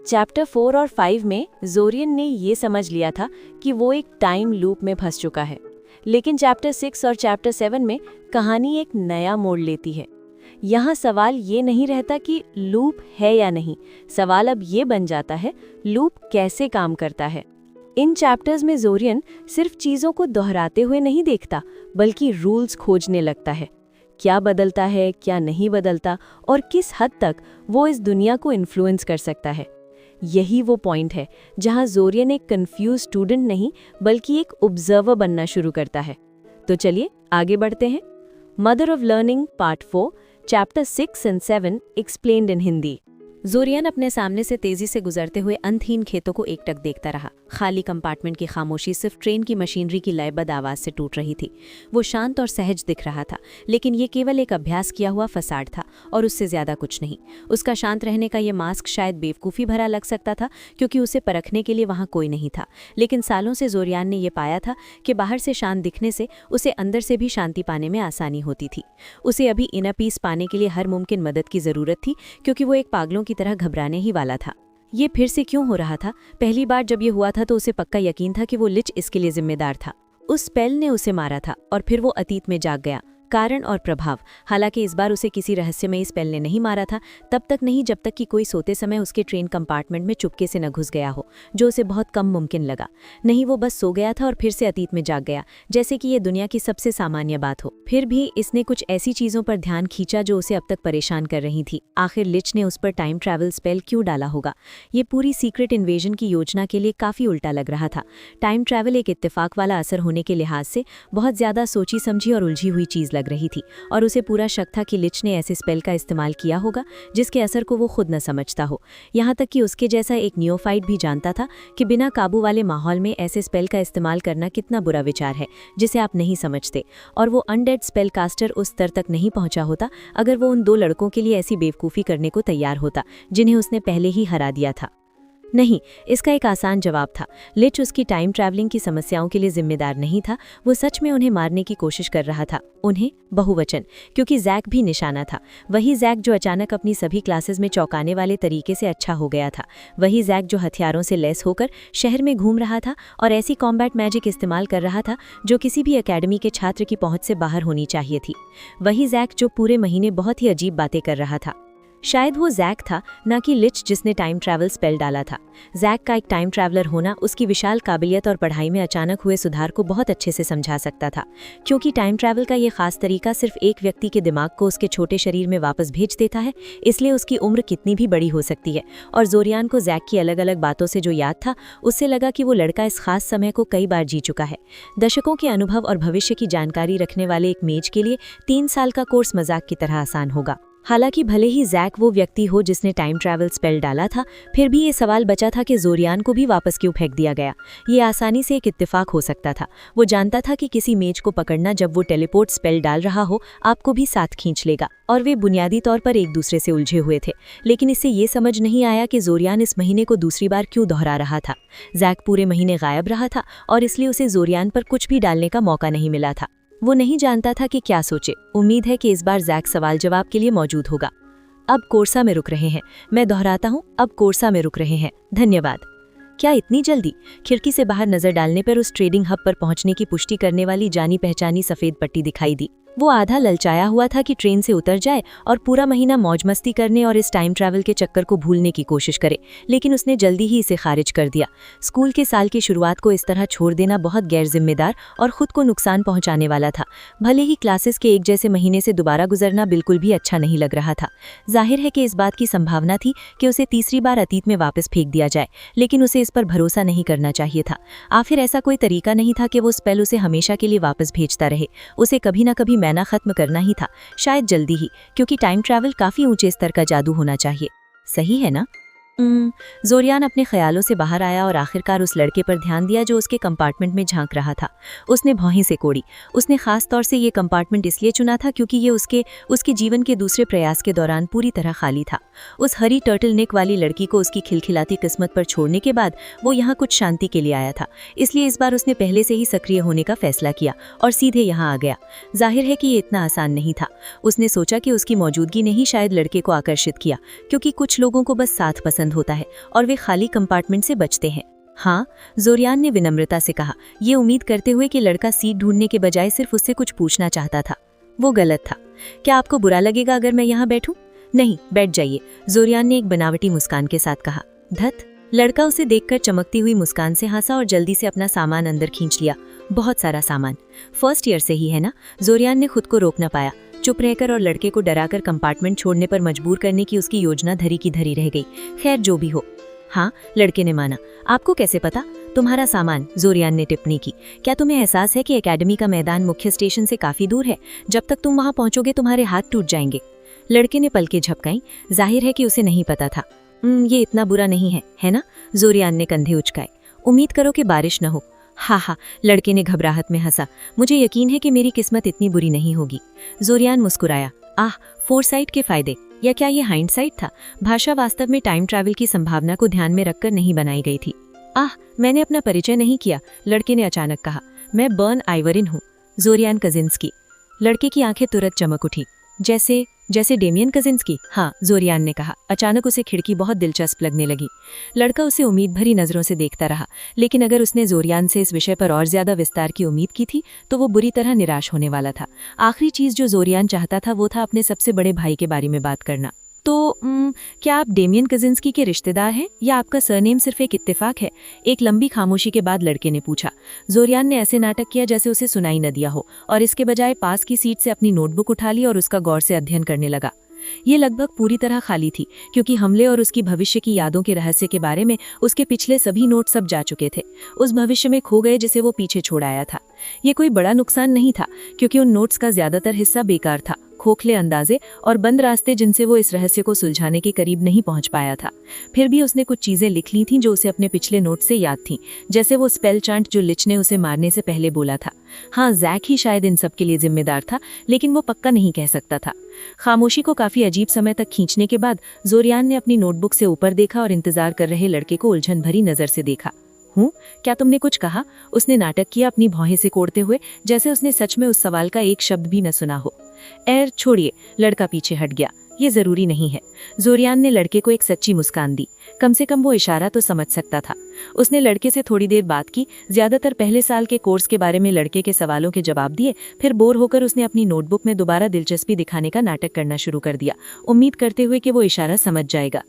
Chapter 4 और 5 में जोरियन ने ये समझ लिया था कि वो एक टाइम लूप में फंस चुका है, लेकिन चैप्टर 6 और चैप्टर 7 में कहानी एक नया मोड़ लेती है। यहाँ सवाल ये नहीं रहता कि लूप है या नहीं, सवाल अब ये बन जाता है लूप कैसे काम करता है। इन चैप्टर्स में जोरियन सिर्फ चीज़ों को दोहराते हुए नहीं देखता, बल्कि रूल्स खोजने लगता है। क्या बदलता है, क्या नहीं बदलता, और किस हद तक वो इस दुनिया को इन्फ्लुएंस कर सकता है। यही वो पॉइंट है जहाँ जोरियन एक कंफ्यूज स्टूडेंट नहीं बल्कि एक ऑब्जर्वर बनना शुरू करता है। तो चलिए आगे बढ़ते हैं। Mother of learning part 4 chapter 6 and 7 explained in Hindi. Zorian अपने सामने से तेजी से गुजरते हुए अंतहीन खेतों को एकटक देखता रहा। खाली कंपार्टमेंट की खामोशी सिर्फ ट्रेन की मशीनरी की लयबद्ध आवाज से टूट रही थी। वो शांत और सहज दिख रहा था, लेकिन ये केवल एक अभ्यास किया हुआ फसाड था और उससे ज्यादा कुछ नहीं। उसका शांत रहने का ये मास्क शायद बेवकूफ़ी भरा लग सकता था, क्योंकि उसे परखने के लिए वहाँ कोई नहीं था। लेकिन सालों से जोरियन ने यह पाया था कि बाहर से शांत दिखने से उसे अंदर से भी शांति पाने में आसानी होती थी। उसे अभी इनर पीस पाने के लिए हर मुमकिन मदद की जरूरत थी, क्योंकि वो एक पागलों की तरह घबराने ही वाला था। ये फिर से क्यों हो रहा था? पहली बार जब ये हुआ था तो उसे पक्का यकीन था कि वो लिच इसके लिए जिम्मेदार था। उस स्पेल ने उसे मारा था और फिर वो अतीत में जाग गया। कारण और प्रभाव। हालांकि इस बार उसे किसी रहस्यमयी स्पेल ने नहीं मारा था, तब तक नहीं जब तक कि कोई सोते समय उसके ट्रेन कंपार्टमेंट में चुपके से न घुस गया हो, जो उसे बहुत कम मुमकिन लगा। नहीं, वो बस सो गया था और फिर से अतीत में जाग गया, जैसे कि ये दुनिया की सबसे सामान्य बात हो। फिर भी इसने कुछ ऐसी चीज़ों पर ध्यान खींचा जो उसे अब तक परेशान कर रही थी। आखिर लिच ने उस पर टाइम ट्रैवल स्पेल क्यों डाला होगा? ये पूरी सीक्रेट इन्वेजन की योजना के लिए काफ़ी उल्टा लग रहा था। टाइम ट्रैवल एक इत्तेफाक वाला असर होने के लिहाज से बहुत ज़्यादा सोची समझी और उलझी हुई चीज़ लग रही थी, और उसे पूरा शक था कि लिच ने ऐसे स्पेल का इस्तेमाल किया होगा जिसके असर को वो खुद न समझता हो। यहाँ तक कि उसके जैसा एक नियोफाइट भी जानता था कि बिना काबू वाले माहौल में ऐसे स्पेल का इस्तेमाल करना कितना बुरा विचार है जिसे आप नहीं समझते। और वो अनडेड स्पेल कास्टर उस स्तर तक नहीं पहुंचा होता अगर वो उन दो लड़कों के लिए ऐसी बेवकूफ़ी करने को तैयार होता जिन्हें उसने पहले ही हरा दिया था। नहीं, इसका एक आसान जवाब था। लिच उसकी टाइम ट्रैवलिंग की समस्याओं के लिए जिम्मेदार नहीं था। वो सच में उन्हें मारने की कोशिश कर रहा था। उन्हें बहुवचन, क्योंकि जैक भी निशाना था। वही जैक जो अचानक अपनी सभी क्लासेस में चौंकाने वाले तरीके से अच्छा हो गया था। वही जैक जो हथियारों से लैस होकर शहर में घूम रहा था और ऐसी कॉम्बैट मैजिक इस्तेमाल कर रहा था जो किसी भी एकेडमी के छात्र की पहुंच से बाहर होनी चाहिए थी। वही जैक जो पूरे महीने बहुत ही अजीब बातें कर रहा था। शायद वो जैक था, ना कि लिच जिसने टाइम ट्रैवल स्पेल डाला था। जैक का एक टाइम ट्रैवलर होना उसकी विशाल काबिलियत और पढ़ाई में अचानक हुए सुधार को बहुत अच्छे से समझा सकता था, क्योंकि टाइम ट्रैवल का ये खास तरीका सिर्फ एक व्यक्ति के दिमाग को उसके छोटे शरीर में वापस भेज देता है, इसलिए उसकी उम्र कितनी भी बड़ी हो सकती है। और जोरियन को जैक की अलग अलग बातों से जो याद था, उससे लगा कि वो लड़का इस खास समय को कई बार जी चुका है। दशकों के अनुभव और भविष्य की जानकारी रखने वाले एक मेज के लिए 3 साल का कोर्स मजाक की तरह आसान होगा। हालांकि भले ही जैक वो व्यक्ति हो जिसने टाइम ट्रैवल स्पेल डाला था, फिर भी ये सवाल बचा था कि जोरियन को भी वापस क्यों फेंक दिया गया। ये आसानी से एक इत्तेफाक हो सकता था। वो जानता था कि किसी मेज को पकड़ना जब वो टेलीपोर्ट स्पेल डाल रहा हो आपको भी साथ खींच लेगा, और वे बुनियादी तौर पर एक दूसरे से उलझे हुए थे। लेकिन इससे ये समझ नहीं आया कि जोरियन इस महीने को दूसरी बार क्यों दोहरा रहा था। जैक पूरे महीने गायब रहा था और इसलिए उसे जोरियन पर कुछ भी डालने का मौका नहीं मिला था। वो नहीं जानता था कि क्या सोचे। उम्मीद है कि इस बार जैक सवाल जवाब के लिए मौजूद होगा। अब कोर्सा में रुक रहे हैं। मैं दोहराता हूँ, अब कोर्सा में रुक रहे हैं। धन्यवाद। क्या इतनी जल्दी? खिड़की से बाहर नजर डालने पर उस ट्रेडिंग हब पर पहुंचने की पुष्टि करने वाली जानी पहचानी सफेद पट्टी दिखाई दी। वो आधा ललचाया हुआ था कि ट्रेन से उतर जाए और पूरा महीना मौज मस्ती करने और इस टाइम ट्रैवल के चक्कर को भूलने की कोशिश करे, लेकिन उसने जल्दी ही इसे खारिज कर दिया। स्कूल के साल की शुरुआत को इस तरह छोड़ देना बहुत गैर जिम्मेदार और खुद को नुकसान पहुंचाने वाला था। भले ही क्लासेस के एक जैसे महीने से दोबारा गुजरना बिल्कुल भी अच्छा नहीं लग रहा था। जाहिर है कि इस बात की संभावना थी कि उसे तीसरी बार अतीत में वापस फेंक दिया जाए, लेकिन उसे इस पर भरोसा नहीं करना चाहिए था। आखिर ऐसा कोई तरीका नहीं था कि वो स्पेल उसे हमेशा के लिए वापस भेजता रहे। उसे कभी ना कभी मैना खत्म करना ही था, शायद जल्दी ही, क्योंकि टाइम ट्रैवल काफी ऊंचे स्तर का जादू होना चाहिए। सही है ना? जोरियन अपने ख्यालों से बाहर आया और आखिरकार उस लड़के पर ध्यान दिया जो उसके कंपार्टमेंट में झांक रहा था। उसने भौहें से कोड़ी। उसने खास तौर से ये कंपार्टमेंट इसलिए चुना था क्योंकि ये उसके जीवन के दूसरे प्रयास के दौरान पूरी तरह खाली था। उस हरी टर्टल नेक वाली लड़की को उसकी खिलखिलाती किस्मत पर छोड़ने के बाद वो यहाँ कुछ शांति के लिए आया था, इसलिए इस बार उसने पहले से ही सक्रिय होने का फैसला किया और सीधे यहाँ आ गया। जाहिर है कि ये इतना आसान नहीं था। उसने सोचा कि उसकी मौजूदगी ने ही शायद लड़के को आकर्षित किया, क्योंकि कुछ लोगों को बस साथ पसंद पसंद होता है और वे खाली कंपार्टमेंट से बचते हैं। हाँ, जोरियान ने विनम्रता से कहा, ये उम्मीद करते हुए कि लड़का सीट ढूंढने के बजाय सिर्फ उससे कुछ पूछना चाहता था। वो गलत था। क्या आपको बुरा लगेगा अगर मैं यहाँ बैठूं? नहीं, बैठ जाइए, जोरियान ने एक बनावटी मुस्कान के साथ कहा। धत! लड़का उसे देखकर चमकती हुई मुस्कान से हंसा और जल्दी से अपना सामान अंदर खींच लिया। बहुत सारा सामान। फर्स्ट ईयर से ही है ना? जोरियान ने खुद को रोक न पाया। चुप रहकर और लड़के को डराकर कंपार्टमेंट छोड़ने पर मजबूर करने की उसकी योजना धरी की धरी रह गई। खैर, जो भी हो। हाँ, लड़के ने माना। आपको कैसे पता? तुम्हारा सामान, जोरियान ने टिप्पणी की। क्या तुम्हें एहसास है कि एकेडमी का मैदान मुख्य स्टेशन से काफी दूर है? जब तक तुम वहां पहुंचोगे तुम्हारे हाथ टूट जाएंगे। लड़के ने पलकें झपकाई। जाहिर है कि उसे नहीं पता था। ये इतना बुरा नहीं है ना? जोरियान ने कंधे उचकाए। उम्मीद करो कि बारिश न हो। हा, लड़के ने घबराहट में हंसा। मुझे यकीन है कि मेरी किस्मत इतनी बुरी नहीं होगी। जोरियान मुस्कुराया। आह, फोरसाइट के फायदे, या क्या ये हाइंडसाइट था? भाषा वास्तव में टाइम ट्रैवल की संभावना को ध्यान में रखकर नहीं बनाई गई थी। आह, मैंने अपना परिचय नहीं किया, लड़के ने अचानक कहा। मैं बर्न आइवरिन हूँ, जोरियान कजिंस्की। लड़के की आंखें तुरंत चमक उठी। जैसे डेमियन कजिंस्की? हाँ, जोरियान ने कहा। अचानक उसे खिड़की बहुत दिलचस्प लगने लगी। लड़का उसे उम्मीद भरी नजरों से देखता रहा, लेकिन अगर उसने जोरियान से इस विषय पर और ज्यादा विस्तार की उम्मीद की थी तो वो बुरी तरह निराश होने वाला था। आखिरी चीज जो जोरियान चाहता था वो था अपने सबसे बड़े भाई के बारे में बात करना। तो क्या आप डेमियन कजिंस्की के रिश्तेदार हैं या आपका सरनेम सिर्फ एक इत्तेफाक है? एक लंबी खामोशी के बाद लड़के ने पूछा। जोरियान ने ऐसे नाटक किया जैसे उसे सुनाई न दिया हो और इसके बजाय पास की सीट से अपनी नोटबुक उठा ली और उसका गौर से अध्ययन करने लगा। ये लगभग पूरी तरह खाली थी, क्योंकि हमले और उसकी भविष्य की यादों के रहस्य के बारे में उसके पिछले सभी नोट सब जा चुके थे। उस भविष्य में खो गए जिसे वो पीछे छोड़ आया था। ये कोई बड़ा नुकसान नहीं था, क्योंकि उन नोट्स का ज्यादातर हिस्सा बेकार था, खोखले अंदाजे और बंद रास्ते जिनसे वो इस रहस्य को सुलझाने के करीब नहीं पहुंच पाया था। फिर भी उसने कुछ चीजें लिख ली थीं जो उसे अपने पिछले नोट से याद थीं, जैसे वो स्पेल चांट जो लिच ने उसे मारने से पहले बोला था। हाँ, जैक ही शायद इन सब के लिए जिम्मेदार था, लेकिन वो पक्का नहीं कह सकता था। खामोशी को काफी अजीब समय तक खींचने के बाद जोरियान ने अपनी नोटबुक से ऊपर देखा और इंतजार कर रहे लड़के को उलझन भरी नजर से देखा। क्या तुमने कुछ कहा? उसने नाटक किया, अपनी भौहें से कोड़ते हुए, जैसे उसने सच में उस सवाल का एक शब्द भी न सुना हो। छोड़िए, लड़का पीछे हट गया। ये जरूरी नहीं है। जोरियान ने लड़के को एक सच्ची मुस्कान दी। कम से कम वो इशारा तो समझ सकता था। उसने लड़के से थोड़ी देर बात की, ज्यादातर पहले साल के कोर्स के बारे में लड़के के सवालों के जवाब दिए। फिर बोर होकर उसने अपनी नोटबुक में दोबारा दिलचस्पी दिखाने का नाटक करना शुरू कर दिया, उम्मीद करते हुए कि वो इशारा समझ जाएगा।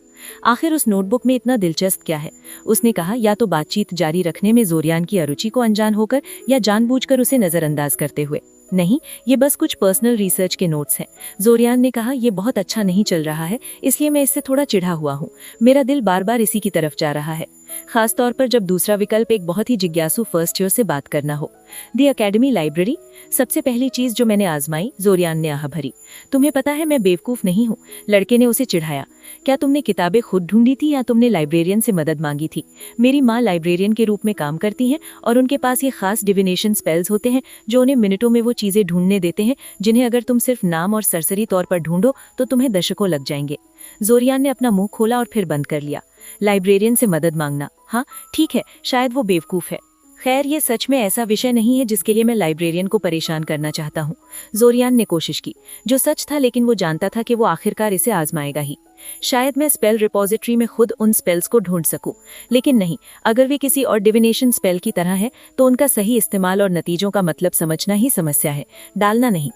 आखिर उस नोटबुक में इतना दिलचस्प क्या है? उसने कहा, या तो बातचीत जारी रखने में जोरियान की अरुचि को अनजान होकर या जानबूझकर उसे नजरअंदाज करते हुए। नहीं, ये बस कुछ पर्सनल रिसर्च के नोट्स हैं। जोरियान ने कहा, ये बहुत अच्छा नहीं चल रहा है, इसलिए मैं इससे थोड़ा चिढ़ा हुआ हूँ। मेरा दिल बार बार इसी की तरफ जा रहा है, खास तौर पर जब दूसरा विकल्प एक बहुत ही जिज्ञासु फर्स्ट ईयर से बात करना हो। दी एकेडमी लाइब्रेरी सबसे पहली चीज जो मैंने आजमाई, जोरियान ने आह भरी। तुम्हें पता है मैं बेवकूफ नहीं हूँ, लड़के ने उसे चिढ़ाया। क्या तुमने किताबें खुद ढूंढी थी या तुमने लाइब्रेरियन से मदद मांगी थी? मेरी माँ लाइब्रेरियन के रूप में काम करती हैं और उनके पास ये खास डिविनेशन स्पेल्स होते हैं जो उन्हें मिनटों में वो चीजें ढूंढने देते हैं जिन्हें अगर तुम सिर्फ नाम और सरसरी तौर पर ढूंढो तो तुम्हें दशकों लग जाएंगे। जोरियान ने अपना मुंह खोला और फिर बंद कर लिया। लाइब्रेरियन से मदद मांगना, हाँ ठीक है, शायद वो बेवकूफ है। खैर, ये सच में ऐसा विषय नहीं है जिसके लिए मैं लाइब्रेरियन को परेशान करना चाहता हूँ। जोरियान ने कोशिश की, जो सच था, लेकिन वो जानता था कि वो आखिरकार इसे आजमाएगा ही। शायद मैं स्पेल रिपोजिटरी में खुद उन स्पेल्स को ढूंढ सकूं, लेकिन नहीं, अगर वे किसी और डिविनेशन स्पेल की तरह है तो उनका सही इस्तेमाल और नतीजों का मतलब समझना ही समस्या है, डालना नहीं।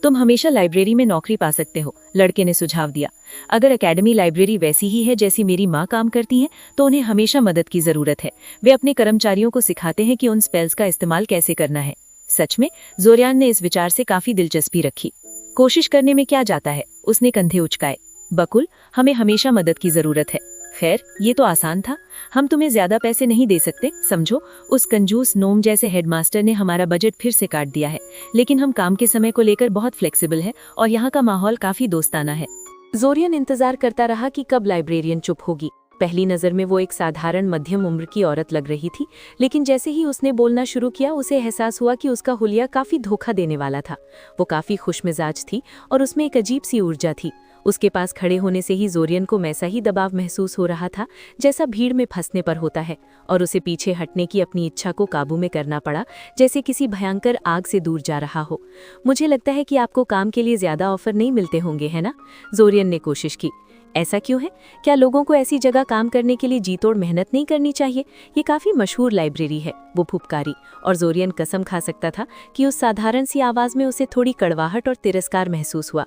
तुम हमेशा लाइब्रेरी में नौकरी पा सकते हो, लड़के ने सुझाव दिया। अगर एकेडमी लाइब्रेरी वैसी ही है जैसी मेरी माँ काम करती है तो उन्हें हमेशा मदद की जरूरत है। वे अपने कर्मचारियों को सिखाते हैं कि उन स्पेल्स का इस्तेमाल कैसे करना है। सच में? जोरियान ने इस विचार से काफी दिलचस्पी रखी। कोशिश करने में क्या जाता है, उसने कंधे उचकाए। बकुल, हमें हमेशा मदद की जरूरत है। खैर, ये तो आसान था। हम तुम्हें ज्यादा पैसे नहीं दे सकते, समझो। उस कंजूस नोम जैसे हेडमास्टर ने हमारा बजट फिर से काट दिया है, लेकिन हम काम के समय को लेकर बहुत फ्लेक्सिबल है और यहाँ का माहौल काफी दोस्ताना है। जोरियन इंतजार करता रहा कि कब लाइब्रेरियन चुप होगी। पहली नजर में वो एक साधारण मध्यम उम्र की औरत लग रही थी, लेकिन जैसे ही उसने बोलना शुरू किया उसे एहसास हुआ कि उसका हुलिया काफी धोखा देने वाला था। वो काफी खुशमिजाज थी और उसमें एक अजीब सी ऊर्जा थी। उसके पास खड़े होने से ही जोरियन को वैसा ही दबाव महसूस हो रहा था जैसा भीड़ में फंसने पर होता है, और उसे पीछे हटने की अपनी इच्छा को काबू में करना पड़ा, जैसे किसी भयंकर आग से दूर जा रहा हो। मुझे लगता है कि आपको काम के लिए ज्यादा ऑफर नहीं मिलते होंगे, है ना? जोरियन ने कोशिश की। ऐसा क्यों है? क्या लोगों को ऐसी जगह काम करने के लिए जी तोड़ मेहनत नहीं करनी चाहिए? ये काफी मशहूर लाइब्रेरी है, वो फुफकारी, और जोरियन कसम खा सकता था कि उस साधारण सी आवाज में उसे थोड़ी कड़वाहट और तिरस्कार महसूस हुआ।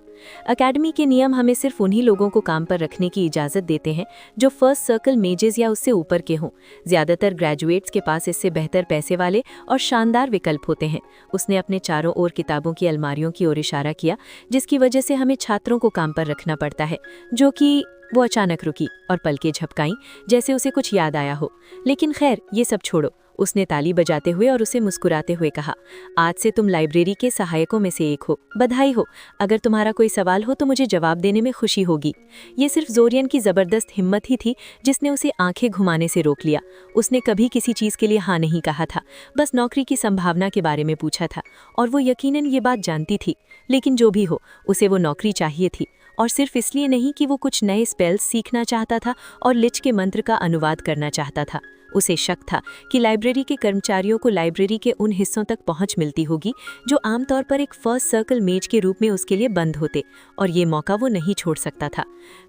अकेडमी के नियम हमें सिर्फ उन्हीं लोगों को काम पर रखने की इजाजत देते हैं जो फर्स्ट सर्कल मेजेस या उससे ऊपर के हों। ज्यादातर ग्रेजुएट्स के पास इससे बेहतर पैसे वाले और शानदार विकल्प होते हैं। उसने अपने चारों ओर किताबों की अलमारियों की ओर इशारा किया, जिसकी वजह से हमें छात्रों को काम पर रखना पड़ता है, जो कि वो अचानक रुकी और पलकें झपकाईं, जैसे उसे कुछ याद आया हो। लेकिन खैर, ये सब छोड़ो, उसने ताली बजाते हुए और उसे मुस्कुराते हुए कहा, आज से तुम लाइब्रेरी के सहायकों में से एक हो। बधाई हो। अगर तुम्हारा कोई सवाल हो तो मुझे जवाब देने में खुशी होगी। ये सिर्फ जोरियन की जबरदस्त हिम्मत ही थी जिसने उसे आंखें घुमाने से रोक लिया। उसने कभी किसी चीज के लिए हाँ नहीं कहा था, बस नौकरी की संभावना के बारे में पूछा था, और वो यकीनन ये बात जानती थी। लेकिन जो भी हो, उसे वो नौकरी चाहिए थी, और सिर्फ इसलिए नहीं कि वो कुछ नए स्पेल्स सीखना चाहता था और लिच के मंत्र का अनुवाद करना चाहता था। उसे शक था कि लाइब्रेरी के कर्मचारियों को लाइब्रेरी के उन हिस्सों तक पहुंच मिलती होगी जो आमतौर पर एक फर्स्ट सर्कल मेज के रूप में उसके लिए बंद होते, और ये मौका वो नहीं छोड़ सकता था।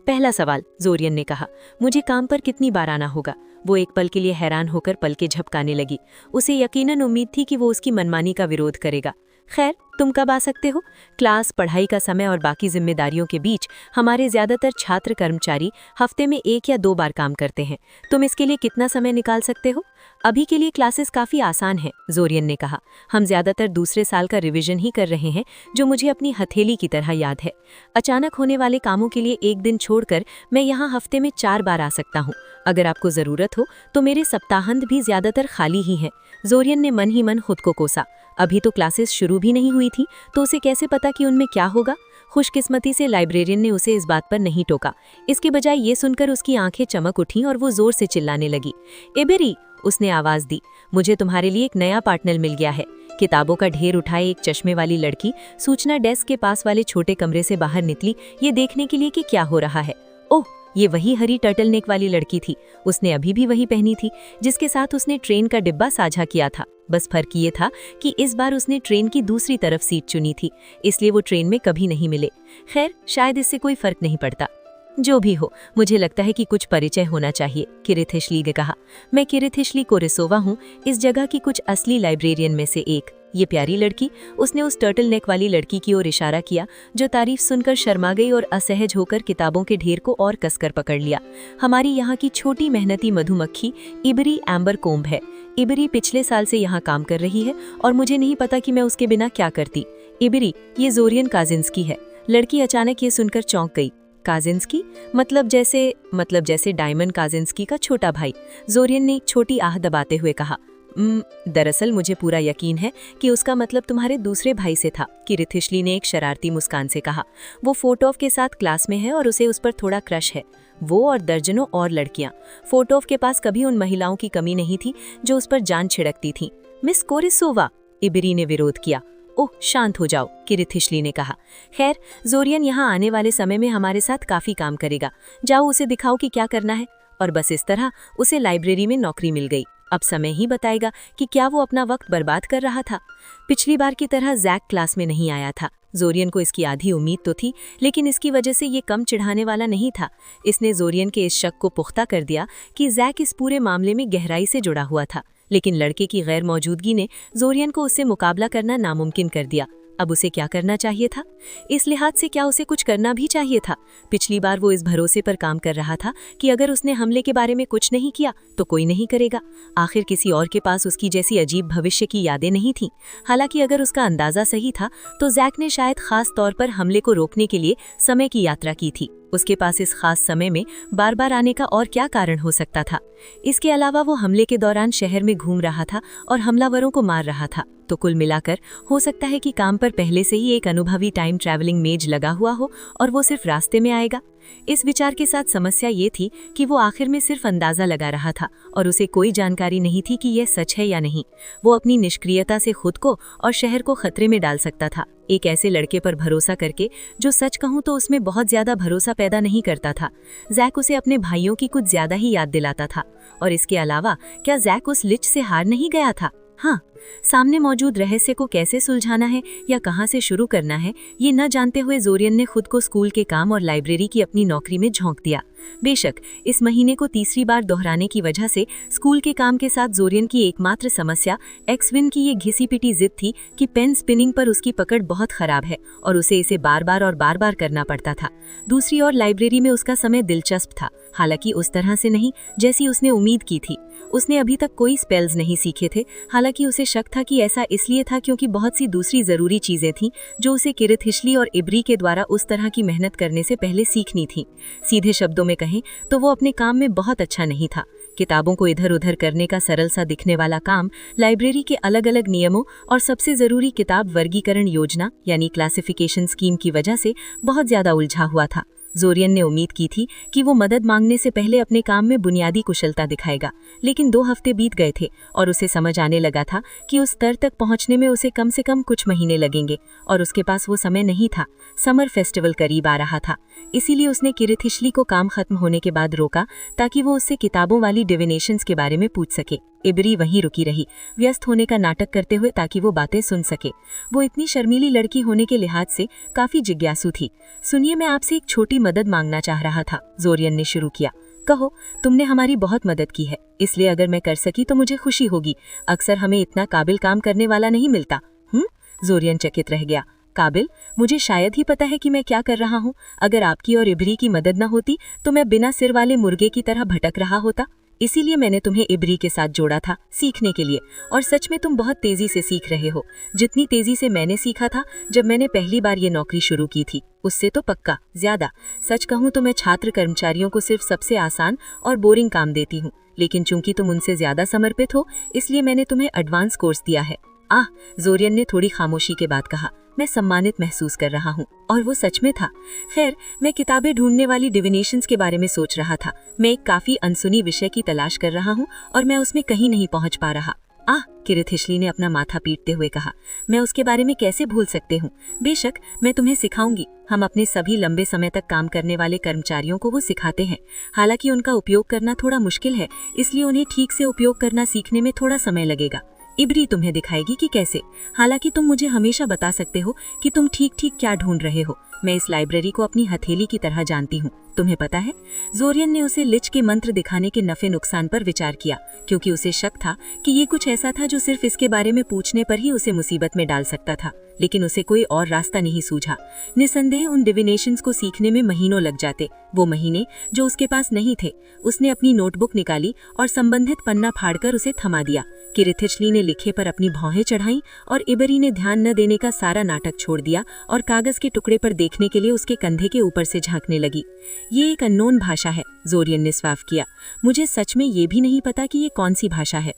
पहला सवाल, जोरियन ने कहा, मुझे काम पर कितनी बार आना होगा? वो एक पल के लिए हैरान होकर पलकें झपकाने लगी। उसे यकीनन उम्मीद थी कि वो उसकी मनमानी का विरोध करेगा। खैर, तुम कब आ सकते हो? क्लास, पढ़ाई का समय और बाकी जिम्मेदारियों के बीच हमारे ज्यादातर छात्र कर्मचारी हफ्ते में 1 या 2 बार काम करते हैं। तुम इसके लिए कितना समय निकाल सकते हो? अभी के लिए क्लासेस काफी आसान हैं, जोरियन ने कहा। हम ज्यादातर दूसरे साल का रिवीजन ही कर रहे हैं, जो मुझे अपनी हथेली की तरह याद है। अचानक होने वाले कामों के लिए एक दिन छोड़कर मैं यहाँ हफ्ते में 4 बार आ सकता हूँ। अगर आपको जरूरत हो तो मेरे सप्ताहांत भी ज्यादातर खाली ही हैं। जोरियन ने मन ही मन खुद को कोसा। अभी तो क्लासेस शुरू भी नहीं हुई थी, तो उसे कैसे पता कि उनमें क्या होगा? खुशकिस्मती से लाइब्रेरियन ने उसे इस बात पर नहीं टोका। इसके बजाय ये सुनकर उसकी आंखें चमक उठीं और वो जोर से चिल्लाने लगी। एबेरी, उसने आवाज दी, मुझे तुम्हारे लिए एक नया पार्टनर मिल गया है। किताबों का ढेर उठाए एक चश्मे वाली लड़की सूचना डेस्क के पास वाले छोटे कमरे से बाहर निकली, ये देखने के लिए कि क्या हो रहा है। ओह, ये वही हरी टर्टलनेक वाली लड़की थी। उसने अभी भी वही पहनी थी जिसके साथ उसने ट्रेन का डिब्बा साझा किया था। बस फर्क ये था कि इस बार उसने ट्रेन की दूसरी तरफ सीट चुनी थी, इसलिए वो ट्रेन में कभी नहीं मिले। खैर, शायद इससे कोई फर्क नहीं पड़ता। जो भी हो, मुझे लगता है कि कुछ परिचय होना चाहिए, किरिथिशली ने कहा। मैं किरिथिशली कोरेसोवा हूँ, इस जगह की कुछ असली लाइब्रेरियन में से एक। ये प्यारी लड़की, उसने उस टर्टल नेक वाली लड़की की ओर इशारा किया, जो तारीफ सुनकर शर्मा गई और असहज होकर किताबों के ढेर को और कसकर पकड़ लिया। हमारी यहाँ की छोटी मेहनती मधुमक्खी इबरी एम्बर कोम्ब है। इबरी पिछले साल से यहाँ काम कर रही है और मुझे नहीं पता कि मैं उसके बिना क्या करती। इबरी, ये जोरियन काजिंस्की है। लड़की अचानक ये सुनकर चौंक गई। काजिंस्की? मतलब जैसे डायमंड काजिंस्की का छोटा भाई, जोरियन ने छोटी आह दबाते हुए कहा। दरअसल मुझे पूरा यकीन है कि उसका मतलब तुम्हारे दूसरे भाई से था, किरिथिशली ने एक शरारती मुस्कान से कहा। वो फोटोफ के साथ क्लास में है और उसे उस पर थोड़ा क्रश है। वो और दर्जनों और लड़कियां। फोटोफ के पास कभी उन महिलाओं की कमी नहीं थी जो उस पर जान छिड़कती थीं। मिस कोरिसोवा, इबरी ने विरोध किया। ओह, शांत हो जाओ, किरिथिशली ने कहा। खैर, जोरियन यहाँ आने वाले समय में हमारे साथ काफी काम करेगा। जाओ, उसे दिखाओ कि क्या करना है। और बस इस तरह उसे लाइब्रेरी में नौकरी मिल गई। अब समय ही बताएगा कि क्या वो अपना वक्त बर्बाद कर रहा था। पिछली बार की तरह जैक क्लास में नहीं आया था। जोरियन को इसकी आधी उम्मीद तो थी, लेकिन इसकी वजह से ये कम चिढ़ाने वाला नहीं था। इसने जोरियन के इस शक को पुख्ता कर दिया कि जैक इस पूरे मामले में गहराई से जुड़ा हुआ था। लेकिन लड़के की गैर मौजूदगी ने जोरियन को उससे मुकाबला करना नामुमकिन कर दिया। अब उसे क्या करना चाहिए था? इस लिहाज से क्या उसे कुछ करना भी चाहिए था? पिछली बार वो इस भरोसे पर काम कर रहा था कि अगर उसने हमले के बारे में कुछ नहीं किया तो कोई नहीं करेगा। आखिर किसी और के पास उसकी जैसी अजीब भविष्य की यादें नहीं थीं। हालांकि अगर उसका अंदाजा सही था तो जैक ने शायद खास तौर पर हमले को रोकने के लिए समय की यात्रा की थी। उसके पास इस खास समय में बार बार आने का और क्या कारण हो सकता था? इसके अलावा वो हमले के दौरान शहर में घूम रहा था और हमलावरों को मार रहा था। तो कुल मिलाकर हो सकता है कि काम पर पहले से ही एक अनुभवी टाइम ट्रैवलिंग मेज लगा हुआ हो और वो सिर्फ रास्ते में आएगा। इस विचार के साथ समस्या ये थी कि वो आखिर में सिर्फ अंदाजा लगा रहा था और उसे कोई जानकारी नहीं थी कि यह सच है या नहीं। वो अपनी निष्क्रियता से खुद को और शहर को खतरे में डाल सकता था, एक ऐसे लड़के पर भरोसा करके जो सच कहूं तो उसमें बहुत ज्यादा भरोसा पैदा नहीं करता था। जैक उसे अपने भाइयों की कुछ ज्यादा ही याद दिलाता था। और इसके अलावा क्या जैक उस लिच से हार नहीं गया था? हाँ, सामने मौजूद रहस्य को कैसे सुलझाना है या कहाँ से शुरू करना है, ये न जानते हुए जोरियन ने खुद को स्कूल के काम और लाइब्रेरी की अपनी नौकरी में झोंक दिया। बेशक इस महीने को तीसरी बार दोहराने की वजह से स्कूल के काम के साथ जोरियन की एकमात्र समस्या एक्सविन की ये घिसी पिटी जिद थी कि पेन स्पिनिंग पर उसकी पकड़ बहुत खराब है और उसे इसे बार बार करना पड़ता था। दूसरी ओर लाइब्रेरी में उसका समय दिलचस्प था, हालांकि उस तरह से नहीं जैसी उसने उम्मीद की थी। उसने अभी तक कोई स्पेल्स नहीं सीखे थे, हालांकि उसे शक था कि ऐसा इसलिए था क्योंकि बहुत सी दूसरी जरूरी चीजें थीं जो उसे किरिथ हिशली और इब्री के द्वारा उस तरह की मेहनत करने से पहले सीखनी थी। सीधे शब्दों में कहें तो वो अपने काम में बहुत अच्छा नहीं था। किताबों को इधर उधर करने का सरल सा दिखने वाला काम लाइब्रेरी के अलग अलग नियमों और सबसे जरूरी किताब वर्गीकरण योजना यानी क्लासिफिकेशन स्कीम की वजह से बहुत ज्यादा उलझा हुआ था। जोरियन ने उम्मीद की थी कि वो मदद मांगने से पहले अपने काम में बुनियादी कुशलता दिखाएगा, लेकिन 2 हफ्ते बीत गए थे और उसे समझ आने लगा था कि उस स्तर तक पहुंचने में उसे कम से कम कुछ महीने लगेंगे और उसके पास वो समय नहीं था। समर फेस्टिवल करीब आ रहा था, इसीलिए उसने किरिथ हिशली को काम खत्म होने के बाद रोका ताकि वो उससे किताबों वाली डिविनेशंस के बारे में पूछ सके। इब्री वहीं रुकी रही, व्यस्त होने का नाटक करते हुए ताकि वो बातें सुन सके। वो इतनी शर्मीली लड़की होने के लिहाज से काफी जिज्ञासु थी। सुनिए, मैं आपसे एक छोटी मदद मांगना चाह रहा था, जोरियन ने शुरू किया। कहो, तुमने हमारी बहुत मदद की है, इसलिए अगर मैं कर सकी तो मुझे खुशी होगी। अक्सर हमें इतना काबिल काम करने वाला नहीं मिलता। जोरियन चकित रह गया। काबिल? मुझे शायद ही पता है कि मैं क्या कर रहा हूँ। अगर आपकी और इब्री की मदद न होती तो मैं बिना सिर वाले मुर्गे की तरह भटक रहा होता। इसीलिए मैंने तुम्हें इब्री के साथ जोड़ा था सीखने के लिए, और सच में तुम बहुत तेजी से सीख रहे हो। जितनी तेजी से मैंने सीखा था जब मैंने पहली बार ये नौकरी शुरू की थी, उससे तो पक्का ज्यादा। सच कहूँ तो मैं छात्र कर्मचारियों को सिर्फ सबसे आसान और बोरिंग काम देती हूँ, लेकिन चूंकि तुम उनसे ज्यादा समर्पित हो इसलिए मैंने तुम्हें एडवांस कोर्स दिया है। जोरियन ने थोड़ी खामोशी के बाद कहा। मैं सम्मानित महसूस कर रहा हूँ, और वो सच में था। खैर, मैं किताबें ढूंढने वाली डिविनेशंस के बारे में सोच रहा था। मैं एक काफी अनसुनी विषय की तलाश कर रहा हूँ और मैं उसमें कहीं नहीं पहुँच पा रहा। किरिथ हिशली ने अपना माथा पीटते हुए कहा। मैं उसके बारे में कैसे भूल सकते हूँ। बेशक मैं तुम्हें सिखाऊंगी। हम अपने सभी लंबे समय तक काम करने वाले कर्मचारियों को वो सिखाते हैं। हालांकि उनका उपयोग करना थोड़ा मुश्किल है, इसलिए उन्हें ठीक से उपयोग करना सीखने में थोड़ा समय लगेगा। इब्री तुम्हें दिखाएगी कि कैसे। हालांकि तुम मुझे हमेशा बता सकते हो कि तुम ठीक ठीक क्या ढूंढ रहे हो। मैं इस लाइब्रेरी को अपनी हथेली की तरह जानती हूँ, तुम्हें पता है। जोरियन ने उसे लिच के मंत्र दिखाने के नफे नुकसान पर विचार किया, क्योंकि उसे शक था कि ये कुछ ऐसा था जो सिर्फ इसके बारे में पूछने पर ही उसे मुसीबत में डाल सकता था, लेकिन उसे कोई और रास्ता नहीं सूझा। निसंदेह उन डिविनेशंस को सीखने में महीनों लग जाते, वो महीने जो उसके पास नहीं थे। उसने अपनी नोटबुक निकाली और संबंधित पन्ना फाड़कर उसे थमा दिया। किरिथ हिशली ने लिखे पर अपनी भौहें चढ़ाई और इब्री ने ध्यान न देने का सारा नाटक छोड़ दिया और कागज के टुकड़े पर देखने के लिए उसके कंधे के ऊपर से झांकने लगी। ये एक अननोन भाषा है, जोरियन ने स्वाफ किया। मुझे सच में ये भी नहीं पता कि ये कौन सी भाषा है।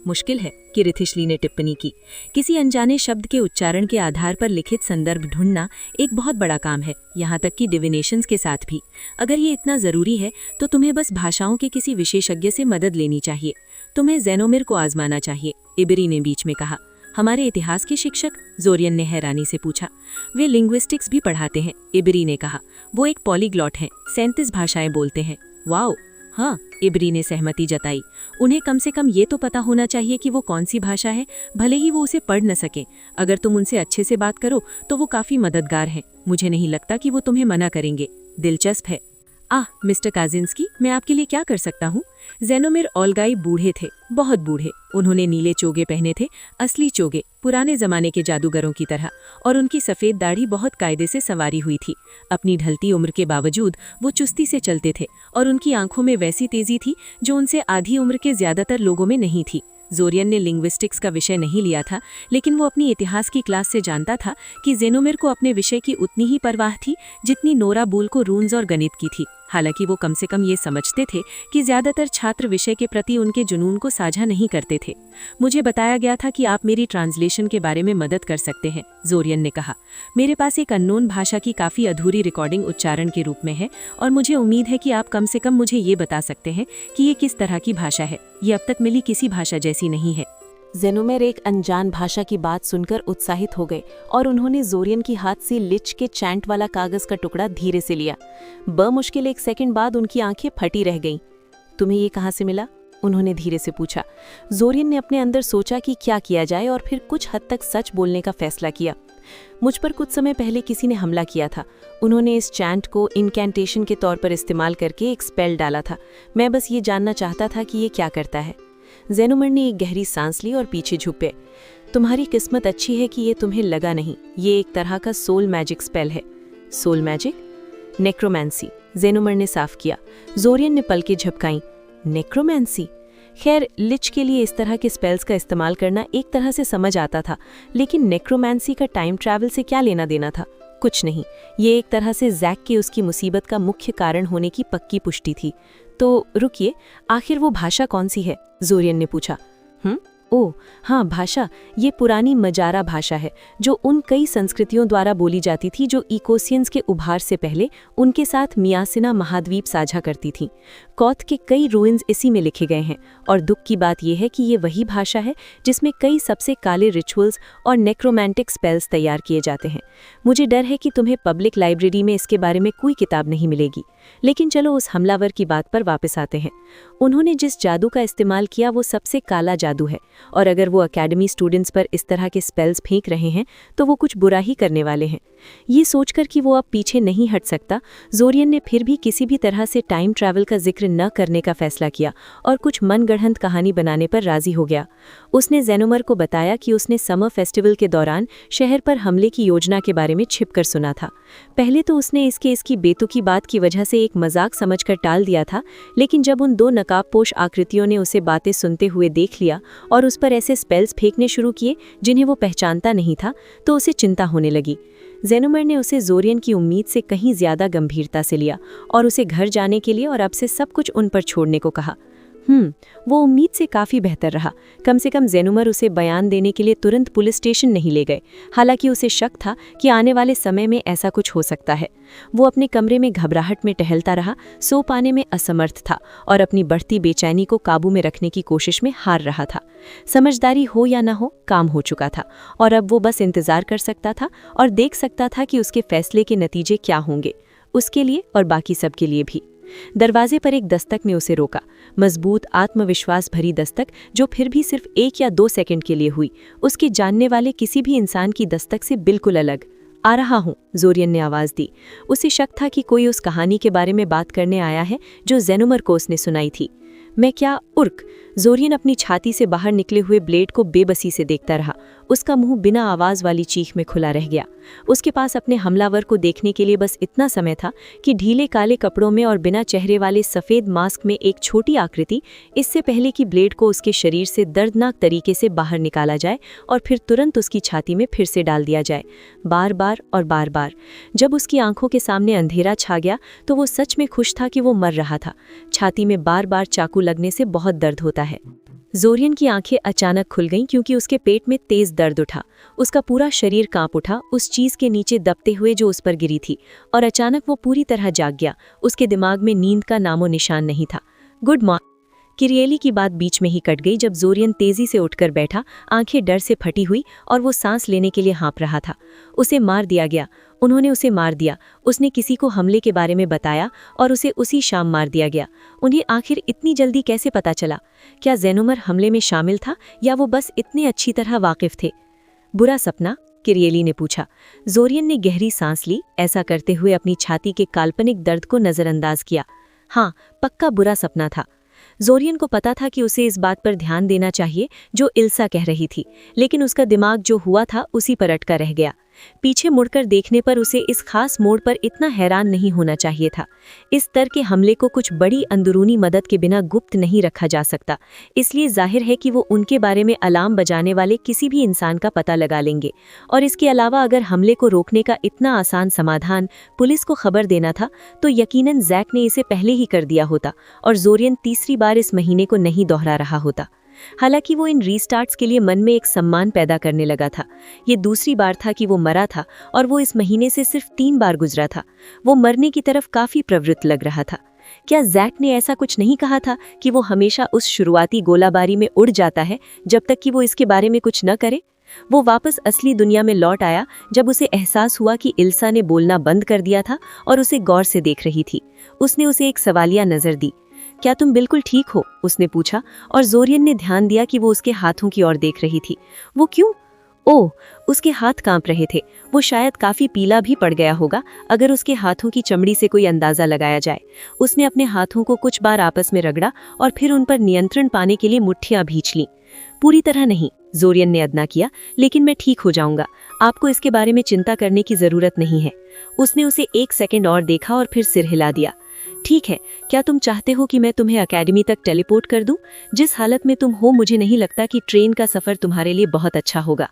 मुश्किल है, किरिथ हिशली ने टिप्पणी की। किसी अनजाने शब्द के उच्चारण के आधार पर लिखित संदर्भ ढूंढना एक बहुत बड़ा काम है, यहाँ तक कि डिविनेशंस के साथ भी। अगर ये इतना जरूरी है तो तुम्हें बस भाषाओं के किसी विशेषज्ञ से मदद लेनी चाहिए। तुम्हें ज़ेनोमिर को आजमाना चाहिए, इब्री ने बीच में कहा। हमारे इतिहास के शिक्षक? जोरियन ने हैरानी से पूछा। वे लिंग्विस्टिक्स भी पढ़ाते हैं, इब्री ने कहा। वो एक पॉलीग्लॉट हैं, 37 भाषाएं बोलते हैं। वाओ, हाँ, इब्री ने सहमति जताई। उन्हें कम से कम ये तो पता होना चाहिए कि वो कौन सी भाषा है, भले ही वो उसे पढ़ न सके। अगर तुम उनसे अच्छे से बात करो तो वो काफ़ी मददगार हैं। मुझे नहीं लगता कि वो तुम्हें मना करेंगे। दिलचस्प है। मिस्टर काजिंस्की, मैं आपके लिए क्या कर सकता हूँ? ज़ेनोमिर ओल्गाई बूढ़े थे, बहुत बूढ़े। उन्होंने नीले चोगे पहने थे, असली चोगे, पुराने जमाने के जादूगरों की तरह, और उनकी सफ़ेद दाढ़ी बहुत कायदे से संवारी हुई थी। अपनी ढलती उम्र के बावजूद वो चुस्ती से चलते थे और उनकी आंखों में वैसी तेजी थी जो उनसे आधी उम्र के ज्यादातर लोगों में नहीं थी। जोरियन ने लिंग्विस्टिक्स का विषय नहीं लिया था, लेकिन वो अपनी इतिहास की क्लास से जानता था कि ज़ेनोमिर को अपने विषय की उतनी ही परवाह थी जितनी नोरा बुल को रून्स और गणित की थी। हालांकि वो कम से कम ये समझते थे कि ज्यादातर छात्र विषय के प्रति उनके जुनून को साझा नहीं करते थे। मुझे बताया गया था कि आप मेरी ट्रांसलेशन के बारे में मदद कर सकते हैं, जोरियन ने कहा। मेरे पास एक अननोन भाषा की काफ़ी अधूरी रिकॉर्डिंग उच्चारण के रूप में है, और मुझे उम्मीद है कि आप कम से कम मुझे ये बता सकते हैं कि ये किस तरह की भाषा है। ये अब तक मिली किसी भाषा जैसी नहीं है। ज़ेनोमिर एक अनजान भाषा की बात सुनकर उत्साहित हो गए और उन्होंने जोरियन की हाथ से लिच के चैंट वाला कागज का टुकड़ा धीरे से लिया। मुश्किल 1 सेकंड बाद उनकी आंखें फटी रह गईं। तुम्हें ये कहाँ से मिला? उन्होंने धीरे से पूछा। जोरियन ने अपने अंदर सोचा कि क्या किया जाए और फिर कुछ हद तक सच बोलने का फैसला किया। मुझ पर कुछ समय पहले किसी ने हमला किया था। उन्होंने इस चैंट को इनकैंटेशन के तौर पर इस्तेमाल करके एक स्पेल डाला था। मैं बस ये जानना चाहता था कि ये क्या करता है। जेनुमर ने एक गहरी सांस ली और पीछे झुके। तुम्हारी किस्मत अच्छी है कि ये तुम्हें लगा नहीं। ये एक तरह का सोल मैजिक स्पेल है। Soul magic? नेक्रोमैंसी, जेनुमर ने साफ किया। जोरियन ने पलकें झपकाईं। नेक्रोमैंसी? खैर, लिच के लिए इस तरह के स्पेल्स का इस्तेमाल करना एक तरह से समझ आता था, लेकिन नेक्रोमैंसी का टाइम ट्रैवल से क्या लेना देना था? कुछ नहीं। ये एक तरह से जैक के उसकी मुसीबत का मुख्य कारण होने की पक्की पुष्टि थी। तो रुकिए, आखिर वो भाषा कौन सी है? जोरियन ने पूछा। ओह हाँ, भाषा। ये पुरानी मजारा भाषा है जो उन कई संस्कृतियों द्वारा बोली जाती थी जो इकोसियंस के उभार से पहले उनके साथ मियासिना महाद्वीप साझा करती थी। कौथ के कई रूइंस इसी में लिखे गए हैं और दुख की बात यह है कि ये वही भाषा है जिसमें कई सबसे काले रिचुअल्स और नेक्रोमैंटिक स्पेल्स तैयार किए जाते हैं। मुझे डर है कि तुम्हें पब्लिक लाइब्रेरी में इसके बारे में कोई किताब नहीं मिलेगी। लेकिन चलो उस हमलावर की बात पर वापस आते हैं। उन्होंने जिस जादू का इस्तेमाल किया वो सबसे काला जादू है, और अगर वो एकेडमी स्टूडेंट्स पर इस तरह के स्पेल्स फेंक रहे हैं तो वो कुछ बुरा ही करने वाले हैं। ये सोचकर कि वो अब पीछे नहीं हट सकता, जोरियन ने फिर भी किसी भी तरह से टाइम ट्रैवल का जिक्र न करने का फैसला किया और कुछ मनगढ़ंत कहानी बनाने पर राजी हो गया। उसने जेनुमर को बताया कि उसने समर फेस्टिवल के दौरान शहर पर हमले की योजना के बारे में छिपकर सुना था। पहले तो उसने इसकी बेतुकी बात की वजह से एक मजाक समझकर टाल दिया था, लेकिन जब उन दो नकाबपोश आकृतियों ने उसे बातें सुनते हुए देख लिया और उस पर ऐसे स्पेल्स फेंकने शुरू किए जिन्हें वो पहचानता नहीं था, तो उसे चिंता होने लगी। जेनुमर ने उसे जोरियन की उम्मीद से कहीं ज्यादा गंभीरता से लिया और उसे घर जाने के लिए और अब से सब कुछ उन पर छोड़ने को कहा। वो उम्मीद से काफ़ी बेहतर रहा। कम से कम जेनुमर उसे बयान देने के लिए तुरंत पुलिस स्टेशन नहीं ले गए। हालांकि उसे शक था कि आने वाले समय में ऐसा कुछ हो सकता है। वो अपने कमरे में घबराहट में टहलता रहा, सो पाने में असमर्थ था और अपनी बढ़ती बेचैनी को काबू में रखने की कोशिश में हार रहा था। समझदारी हो या न हो, काम हो चुका था और अब वो बस इंतजार कर सकता था और देख सकता था कि उसके फैसले के नतीजे क्या होंगे, उसके लिए और बाकी सबके लिए भी। दरवाजे पर एक दस्तक ने उसे रोका, मजबूत आत्मविश्वास भरी दस्तक जो फिर भी सिर्फ 1 या 2 सेकंड के लिए हुई, उसके जानने वाले किसी भी इंसान की दस्तक से बिल्कुल अलग। आ रहा हूँ, जोरियन ने आवाज़ दी। उसे शक था कि कोई उस कहानी के बारे में बात करने आया है जो जेनुमर को उसने सुनाई थी। मैं क्या उर्क? जोरियन अपनी छाती से बाहर निकले हुए ब्लेड को बेबसी से देखता रहा। उसका मुंह बिना आवाज वाली चीख में खुला रह गया। उसके पास अपने हमलावर को देखने के लिए बस इतना समय था कि ढीले काले कपड़ों में और बिना चेहरे वाले सफ़ेद मास्क में एक छोटी आकृति, इससे पहले कि ब्लेड को उसके शरीर से दर्दनाक तरीके से बाहर निकाला जाए और फिर तुरंत उसकी छाती में फिर से डाल दिया जाए, बार बार और बार बार। जब उसकी आंखों के सामने अंधेरा छा गया तो वो सच में खुश था कि वो मर रहा था। छाती में बार बार चाकू लगने से बहुत दर्द होता है। जोरियन की आंखें अचानक खुल गईं क्योंकि उसके पेट में तेज दर्द उठा। उसका पूरा शरीर कांप उठा उस चीज के नीचे दबते हुए जो उस पर गिरी थी, और अचानक वो पूरी तरह जाग गया। उसके दिमाग में नींद का नामो निशान नहीं था। Good morning. किरिएली की बात बीच में ही कट गई जब जोरियन तेजी से उठकर बैठा, आंखें डर से फटी हुई और वो सांस लेने के लिए हाँप रहा था। उसे मार दिया गया। उन्होंने उसे मार दिया। उसने किसी को हमले के बारे में बताया और उसे उसी शाम मार दिया गया। उन्हें आखिर इतनी जल्दी कैसे पता चला? क्या जेनुमर हमले में शामिल था या वो बस इतने अच्छी तरह वाकिफ थे? बुरा सपना? किरिएली ने पूछा। जोरियन ने गहरी सांस ली, ऐसा करते हुए अपनी छाती के काल्पनिक दर्द को नजरअंदाज किया। हाँ, पक्का बुरा सपना था। जोरियन को पता था कि उसे इस बात पर ध्यान देना चाहिए जो इल्सा कह रही थी, लेकिन उसका दिमाग जो हुआ था उसी पर अटका रह गया। पीछे मुड़कर देखने पर उसे इस खास मोड़ पर इतना हैरान नहीं होना चाहिए था। इस स्तर के हमले को कुछ बड़ी अंदरूनी मदद के बिना गुप्त नहीं रखा जा सकता, इसलिए जाहिर है कि वो उनके बारे में अलार्म बजाने वाले किसी भी इंसान का पता लगा लेंगे। और इसके अलावा अगर हमले को रोकने का इतना आसान समाधान पुलिस को खबर देना था तो यकीनन जैक ने इसे पहले ही कर दिया होता और जोरियन तीसरी बार इस महीने को नहीं दोहरा रहा होता। हालांकि वो इन रीस्टार्ट्स के लिए मन में एक सम्मान पैदा करने लगा था। ये दूसरी बार था कि वो मरा था और वो इस महीने से सिर्फ 3 बार गुजरा था। वो मरने की तरफ काफी प्रवृत्त लग रहा था। क्या जैक ने ऐसा कुछ नहीं कहा था कि वो हमेशा उस शुरुआती गोलाबारी में उड़ जाता है जब तक कि वो इसके बारे में कुछ न करे? वो वापस असली दुनिया में लौट आया जब उसे एहसास हुआ कि इल्सा ने बोलना बंद कर दिया था और उसे गौर से देख रही थी। उसने उसे एक सवालिया नजर दी। क्या तुम बिल्कुल ठीक हो? उसने पूछा और जोरियन ने ध्यान दिया कि वो उसके हाथों की ओर देख रही थी। वो क्यों? ओह, उसके हाथ कांप रहे थे। वो शायद काफी पीला भी पड़ गया होगा अगर उसके हाथों की चमड़ी से कोई अंदाजा लगाया जाए। उसने अपने हाथों को कुछ बार आपस में रगड़ा और फिर उन पर नियंत्रण पाने के लिए मुट्ठियां भींच लीं। पूरी तरह नहीं, जोरियन ने अदना किया, लेकिन मैं ठीक हो जाऊंगा। आपको इसके बारे में चिंता करने की जरूरत नहीं है। उसने उसे 1 सेकंड और देखा और फिर सिर हिला दिया। ठीक है, क्या तुम चाहते हो कि मैं तुम्हें अकेडमी तक टेलीपोर्ट कर दूं? जिस हालत में तुम हो मुझे नहीं लगता कि ट्रेन का सफर तुम्हारे लिए बहुत अच्छा होगा।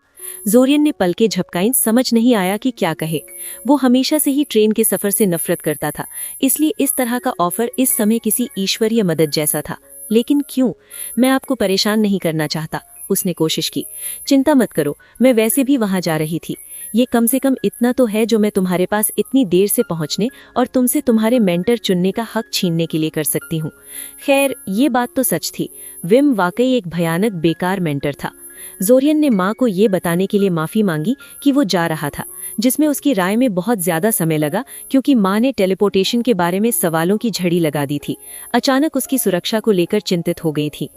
जोरियन ने पलकें झपकाईं, समझ नहीं आया कि क्या कहे। वो हमेशा से ही ट्रेन के सफर से नफरत करता था, इसलिए इस तरह का ऑफर इस समय किसी ईश्वरीय मदद जैसा था। लेकिन क्यों? मैं आपको परेशान नहीं करना चाहता, उसने कोशिश की। चिंता मत करो, मैं वैसे भी वहां जा रही थी। ये कम से कम इतना तो है जो मैं तुम्हारे पास इतनी देर से पहुंचने और तुमसे तुम्हारे मेंटर चुनने का हक छीनने के लिए कर सकती हूँ। खैर, ये बात तो सच थी, विम वाकई एक भयानक बेकार मेंटर था। जोरियन ने माँ को ये बताने के लिए माफी मांगी कि वो जा रहा था, जिसमें उसकी राय में बहुत ज्यादा समय लगा क्योंकि माँ ने टेलीपोर्टेशन के बारे में सवालों की झड़ी लगा दी थी। अचानक उसकी सुरक्षा को लेकर चिंतित हो गई थी।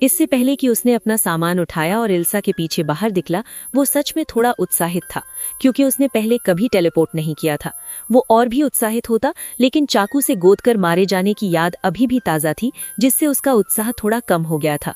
इससे पहले कि उसने अपना सामान उठाया और इल्सा के पीछे बाहर निकला, वो सच में थोड़ा उत्साहित था क्योंकि उसने पहले कभी टेलीपोर्ट नहीं किया था। वो और भी उत्साहित होता, लेकिन चाकू से गोदकर मारे जाने की याद अभी भी ताजा थी, जिससे उसका उत्साह थोड़ा कम हो गया था।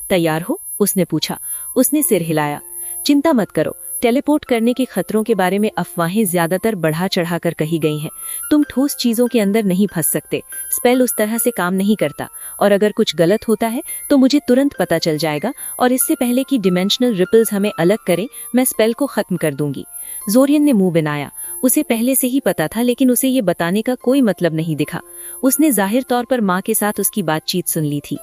तैयार हो? उसने पूछा। उसने सिर हिलाया। चिंता मत करो, टेलीपोर्ट करने के खतरों के बारे में अफवाहें ज्यादातर बढ़ा चढ़ाकर कही गई हैं। तुम ठोस चीजों के अंदर नहीं फंस सकते, स्पेल उस तरह से काम नहीं करता, और अगर कुछ गलत होता है तो मुझे तुरंत पता चल जाएगा, और इससे पहले कि डिमेंशनल रिपल्स हमें अलग करें, मैं स्पेल को खत्म कर दूंगी। जोरियन ने मुंह बनाया। उसे पहले से ही पता था, लेकिन उसे ये बताने का कोई मतलब नहीं दिखा। उसने जाहिर तौर पर माँ के साथ उसकी बातचीत सुन ली थी।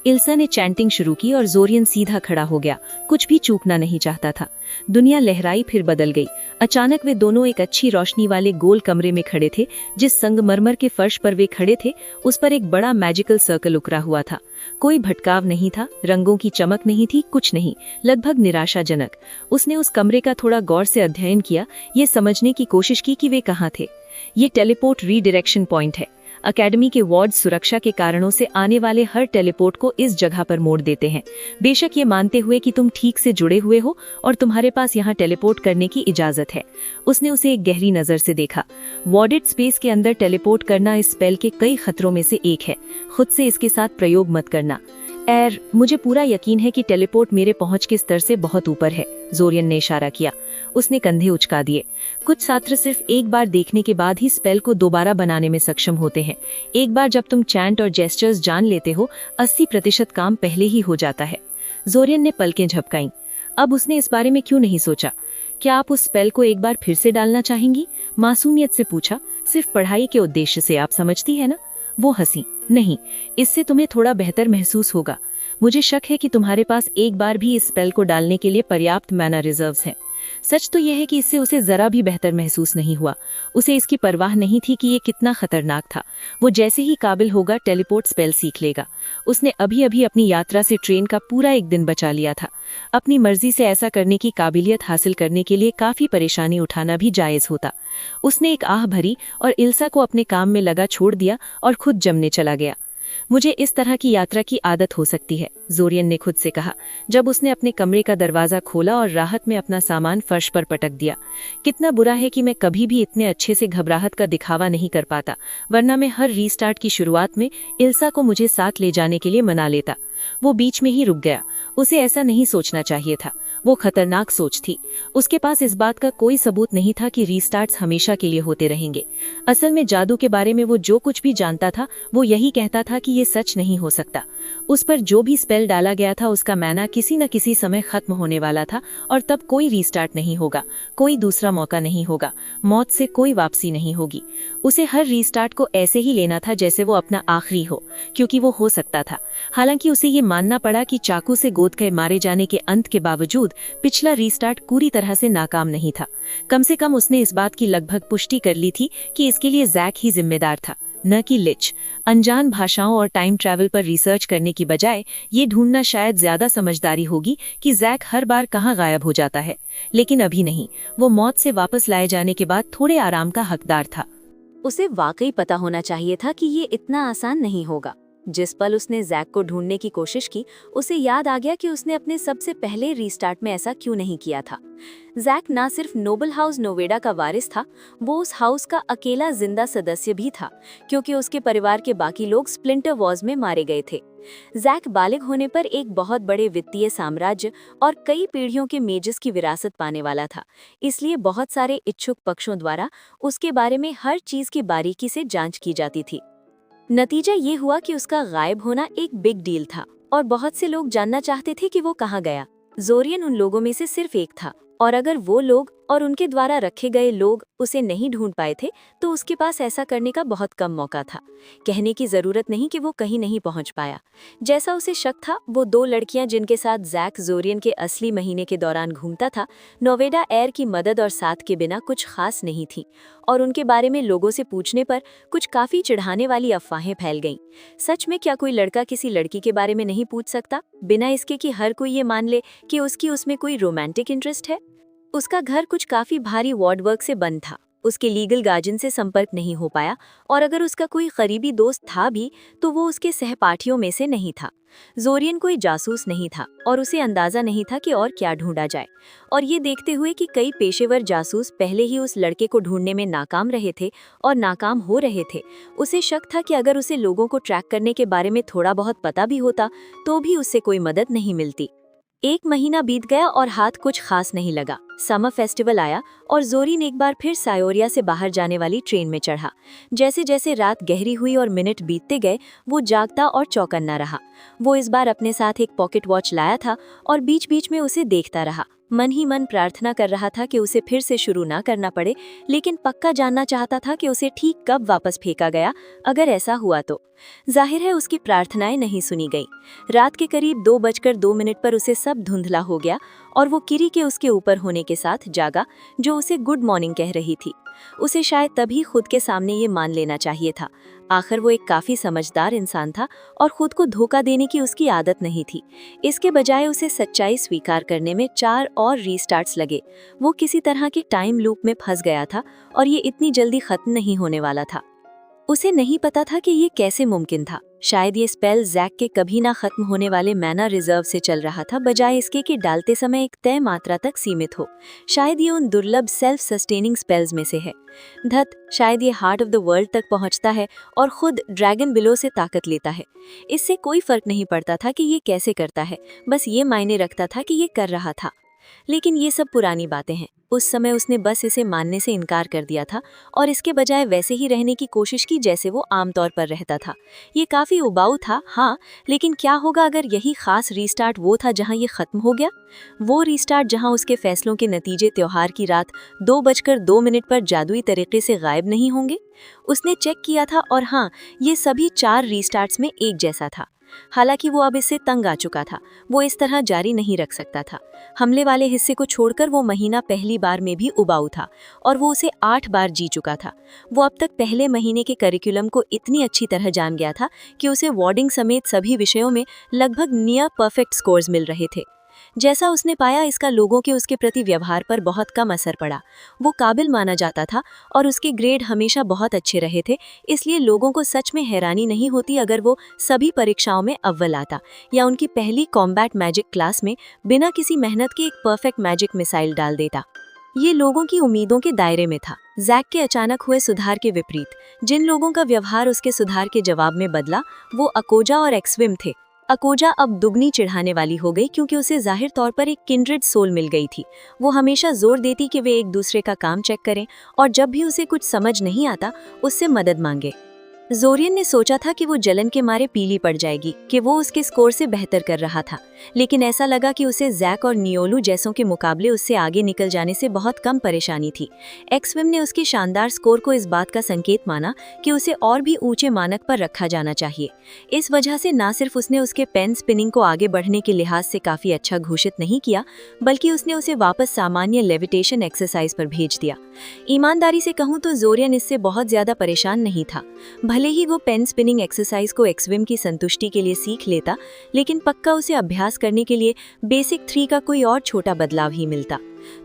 इल्सा ने चैंटिंग शुरू की और जोरियन सीधा खड़ा हो गया, कुछ भी चूकना नहीं चाहता था। दुनिया लहराई फिर बदल गई। अचानक वे दोनों एक अच्छी रोशनी वाले गोल कमरे में खड़े थे। जिस संगमरमर के फर्श पर वे खड़े थे, उस पर एक बड़ा मैजिकल सर्कल उकरा हुआ था। कोई भटकाव नहीं था, रंगों की चमक नहीं थी, कुछ नहीं, लगभग निराशाजनक। उसने उस कमरे का थोड़ा गौर से अध्ययन किया, ये समझने की कोशिश की कि वे कहाँ थे। ये टेलीपोर्ट रीडायरेक्शन पॉइंट है। अकेडमी के वार्ड सुरक्षा के कारणों से आने वाले हर टेलीपोर्ट को इस जगह पर मोड़ देते हैं, बेशक ये मानते हुए कि तुम ठीक से जुड़े हुए हो और तुम्हारे पास यहाँ टेलीपोर्ट करने की इजाजत है। उसने उसे एक गहरी नजर से देखा। वार्डेड स्पेस के अंदर टेलीपोर्ट करना इस स्पेल के कई खतरों में से एक है। खुद से इसके साथ प्रयोग मत करना। मुझे पूरा यकीन है कि टेलीपोर्ट मेरे पहुंच के स्तर से बहुत ऊपर है, जोरियन ने इशारा किया। उसने कंधे उचका दिए। कुछ छात्र सिर्फ एक बार देखने के बाद ही स्पेल को दोबारा बनाने में सक्षम होते हैं। एक बार जब तुम चैंट और जेस्चर्स जान लेते हो, 80% काम पहले ही हो जाता है। जोरियन ने पलकें झपकाईं। अब उसने इस बारे में क्यों नहीं सोचा? क्या आप उस स्पेल को एक बार फिर से डालना चाहेंगी? मासूमियत से पूछा। सिर्फ पढ़ाई के उद्देश्य से, आप समझती है ना? वो हंसी। नहीं, इससे तुम्हें थोड़ा बेहतर महसूस होगा। मुझे शक है कि तुम्हारे पास एक बार भी इस स्पेल को डालने के लिए पर्याप्त मैना रिजर्व्स हैं। सच तो यह है कि इससे उसे जरा भी बेहतर महसूस नहीं हुआ। उसे इसकी परवाह नहीं थी कि ये कितना खतरनाक था। वो जैसे ही काबिल होगा टेलीपोर्ट स्पेल सीख लेगा। उसने अभी अभी अपनी यात्रा से ट्रेन का पूरा एक दिन बचा लिया था। अपनी मर्जी से ऐसा करने की काबिलियत हासिल करने के लिए काफी परेशानी उठाना भी जायज होता। उसने एक आह भरी और इल्सा को अपने काम में लगा छोड़ दिया और खुद जमने चला गया। मुझे इस तरह की यात्रा की आदत हो सकती है, जोरियन ने खुद से कहा, जब उसने अपने कमरे का दरवाजा खोला और राहत में अपना सामान फर्श पर पटक दिया। कितना बुरा है कि मैं कभी भी इतने अच्छे से घबराहट का दिखावा नहीं कर पाता, वरना मैं हर रीस्टार्ट की शुरुआत में इल्सा को मुझे साथ ले जाने के लिए मना लेता। वो बीच में ही रुक गया। उसे ऐसा नहीं सोचना चाहिए था। वो खतरनाक सोच थी। उसके पास इस बात का कोई सबूत नहीं था कि रीस्टार्ट्स हमेशा के लिए होते रहेंगे। असल में जादू के बारे में वो जो कुछ भी जानता था, वो यही कहता था कि ये सच नहीं हो सकता। उस पर जो भी स्पेल डाला गया था, उसका मैना किसी न किसी समय खत्म होने वाला था और तब कोई रीस्टार्ट नहीं होगा, कोई दूसरा मौका नहीं होगा, मौत से कोई वापसी नहीं होगी। उसे हर रीस्टार्ट को ऐसे ही लेना था जैसे वो अपना आखिरी हो, क्योंकि वो हो सकता था। हालांकि उसे ये मानना पड़ा कि चाकू से गोद कर मारे जाने के अंत के बावजूद पिछला रीस्टार्ट पूरी तरह से नाकाम नहीं था। कम से कम उसने इस बात की लगभग पुष्टि कर ली थी कि इसके लिए जैक ही जिम्मेदार था, न कि लिच। अनजान भाषाओं और टाइम ट्रैवल पर रिसर्च करने की बजाय ये ढूंढना शायद ज्यादा समझदारी होगी कि जैक हर बार कहाँ गायब हो जाता है। लेकिन अभी नहीं, वो मौत से वापस लाए जाने के बाद थोड़े आराम का हकदार था। उसे वाकई पता होना चाहिए था कि ये इतना आसान नहीं होगा। जिस पल उसने जैक को ढूंढने की कोशिश की, उसे याद आ गया कि उसने अपने सबसे पहले रीस्टार्ट में ऐसा क्यों नहीं किया था। जैक ना सिर्फ नोबल हाउस नोवेडा का वारिस था, वो उस हाउस का अकेला जिंदा सदस्य भी था, क्योंकि उसके परिवार के बाकी लोग स्प्लिंटर वॉर्स में मारे गए थे। जैक बालिग होने पर एक बहुत बड़े वित्तीय साम्राज्य और कई पीढ़ियों के मेजस की विरासत पाने वाला था, इसलिए बहुत सारे इच्छुक पक्षों द्वारा उसके बारे में हर चीज की बारीकी से जांच की जाती थी। नतीजा ये हुआ कि उसका गायब होना एक बिग डील था और बहुत से लोग जानना चाहते थे कि वो कहाँ गया। जोरियन उन लोगों में से सिर्फ एक था, और अगर वो लोग और उनके द्वारा रखे गए लोग उसे नहीं ढूंढ पाए थे तो उसके पास ऐसा करने का बहुत कम मौका था। कहने की जरूरत नहीं कि वो कहीं नहीं पहुंच पाया। जैसा उसे शक था, वो 2 लड़कियां जिनके साथ जैक जोरियन के असली महीने के दौरान घूमता था, नोवेडा एयर की मदद और साथ के बिना कुछ खास नहीं थी, और उनके बारे में लोगों से पूछने पर कुछ काफी चिढ़ाने वाली अफवाहें फैल गईं। सच में क्या कोई लड़का किसी लड़की के बारे में नहीं पूछ सकता, बिना इसके कि हर कोई ये मान ले कि उसकी उसमें कोई रोमांटिक इंटरेस्ट है? उसका घर कुछ काफी भारी वार्ड वर्क से बंद था, उसके लीगल गार्जियन से संपर्क नहीं हो पाया, और अगर उसका कोई करीबी दोस्त था भी तो वो उसके सहपाठियों में से नहीं था। जोरियन कोई जासूस नहीं था और उसे अंदाजा नहीं था कि और क्या ढूंढा जाए, और ये देखते हुए कि कई पेशेवर जासूस पहले ही उस लड़के को ढूंढने में नाकाम रहे थे और नाकाम हो रहे थे, उसे शक था कि अगर उसे लोगों को ट्रैक करने के बारे में थोड़ा बहुत पता भी होता तो भी उससे कोई मदद नहीं मिलती। 1 महीना बीत गया और हाथ कुछ खास नहीं लगा। समर फेस्टिवल आया और जोरिन एक बार फिर सायोरिया से बाहर जाने वाली ट्रेन में चढ़ा। जैसे जैसे रात गहरी हुई और मिनट बीतते गए, वो जागता और चौकन्ना रहा। वो इस बार अपने साथ एक पॉकेट वॉच लाया था और बीच बीच में उसे देखता रहा। मन ही मन प्रार्थना कर रहा था कि उसे फिर से शुरू ना करना पड़े, लेकिन पक्का जानना चाहता था कि उसे ठीक कब वापस फेंका गया अगर ऐसा हुआ तो। जाहिर है उसकी प्रार्थनाएं नहीं सुनी गई। रात के करीब 2:02 पर उसे सब धुंधला हो गया और वो किरी के उसके ऊपर होने के साथ जागा, जो उसे गुड मॉर्निंग कह रही थी। उसे शायद तभी खुद के सामने ये मान लेना चाहिए था। आखिर वो एक काफी समझदार इंसान था और खुद को धोखा देने की उसकी आदत नहीं थी। इसके बजाय उसे सच्चाई स्वीकार करने में 4 और रीस्टार्ट्स लगे। वो किसी तरह के टाइम लूप में फंस गया था और ये इतनी जल्दी खत्म नहीं होने वाला था। उसे नहीं पता था कि ये कैसे मुमकिन था। शायद ये स्पेल जैक के कभी ना खत्म होने वाले मैना रिजर्व से चल रहा था, बजाय इसके कि डालते समय एक तय मात्रा तक सीमित हो। शायद ये उन दुर्लभ सेल्फ सस्टेनिंग स्पेल्स में से है। धत, शायद ये हार्ट ऑफ द वर्ल्ड तक पहुंचता है और खुद ड्रैगन बिलो से ताकत लेता है। इससे कोई फर्क नहीं पड़ता था कि ये कैसे करता है, बस ये मायने रखता था कि ये कर रहा था। लेकिन ये सब पुरानी बातें हैं। उस समय उसने बस इसे मानने से इनकार कर दिया था और इसके बजाय वैसे ही रहने की कोशिश की जैसे वो आमतौर पर रहता था। ये काफी उबाऊ था, हाँ, लेकिन क्या होगा अगर यही खास रीस्टार्ट वो था जहां ये खत्म हो गया? वो रीस्टार्ट जहां उसके फैसलों के नतीजे त्योहार की रात 2:02 पर जादुई तरीके से गायब नहीं होंगे? उसने चेक किया था और हाँ, ये सभी 4 रीस्टार्ट्स में एक जैसा था। हालांकि वो अब इससे तंग आ चुका था। वो इस तरह जारी नहीं रख सकता था। हमले वाले हिस्से को छोड़कर वो महीना पहली बार में भी उबाऊ था और वो उसे 8 बार जी चुका था। वो अब तक पहले महीने के करिकुलम को इतनी अच्छी तरह जान गया था कि उसे वार्डिंग समेत सभी विषयों में लगभग नियर परफेक्ट स्कोर्स मिल रहे थे। जैसा उसने पाया, इसका लोगों के उसके प्रति व्यवहार पर बहुत कम असर पड़ा। वो काबिल माना जाता था और उसके ग्रेड हमेशा बहुत अच्छे रहे थे, इसलिए लोगों को सच में हैरानी नहीं होती अगर वो सभी परीक्षाओं में अव्वल आता या उनकी पहली कॉम्बैट मैजिक क्लास में बिना किसी मेहनत के एक परफेक्ट मैजिक मिसाइल डाल देता। ये लोगों की उम्मीदों के दायरे में था। जैक के अचानक हुए सुधार के विपरीत जिन लोगों का व्यवहार उसके सुधार के जवाब में बदला, वो अकोजा और एक्सविम थे। अकोजा अब दुगनी चिढ़ाने वाली हो गई क्योंकि उसे जाहिर तौर पर एक किंड्रेड सोल मिल गई थी। वो हमेशा जोर देती कि वे एक दूसरे का काम चेक करें और जब भी उसे कुछ समझ नहीं आता उससे मदद मांगे। जोरियन ने सोचा था कि वो जलन के मारे पीली पड़ जाएगी कि वो उसके स्कोर से बेहतर कर रहा था, लेकिन ऐसा लगा कि उसे जैक और नियोलू जैसों के मुकाबले उससे आगे निकल जाने से बहुत कम परेशानी थी। एक्सविम ने उसके शानदार स्कोर को इस बात का संकेत माना कि उसे और भी ऊंचे मानक पर रखा जाना चाहिए। इस वजह से न सिर्फ उसने उसके पेन स्पिनिंग को आगे बढ़ने के लिहाज से काफी अच्छा घोषित नहीं किया, बल्कि उसने उसे वापस सामान्य लेविटेशन एक्सरसाइज पर भेज दिया। ईमानदारी से कहूँ तो जोरियन इससे बहुत ज्यादा परेशान नहीं था। भले ही वो पेन स्पिनिंग एक्सरसाइज को एक्सविम की संतुष्टि के लिए सीख लेता, लेकिन पक्का उसे अभ्यास करने के लिए बेसिक 3 का कोई और छोटा बदलाव ही मिलता।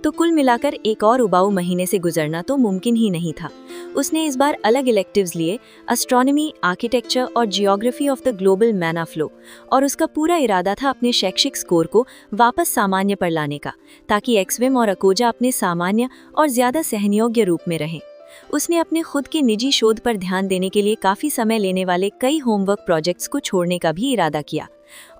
तो कुल मिलाकर एक और उबाऊ महीने से गुजरना तो मुमकिन ही नहीं था। उसने इस बार अलग इलेक्टिव्स लिए, एस्ट्रोनॉमी, आर्किटेक्चर और जियोग्राफी ऑफ द ग्लोबल मैना फ्लो, और उसका पूरा इरादा था अपने शैक्षिक स्कोर को वापस सामान्य पर लाने का, ताकि एक्सविम और अकोजा अपने सामान्य और ज्यादा सहनयोग्य रूप में रहें। उसने अपने खुद के निजी शोध पर ध्यान देने के लिए काफी समय लेने वाले कई होमवर्क प्रोजेक्ट्स को छोड़ने का भी इरादा किया,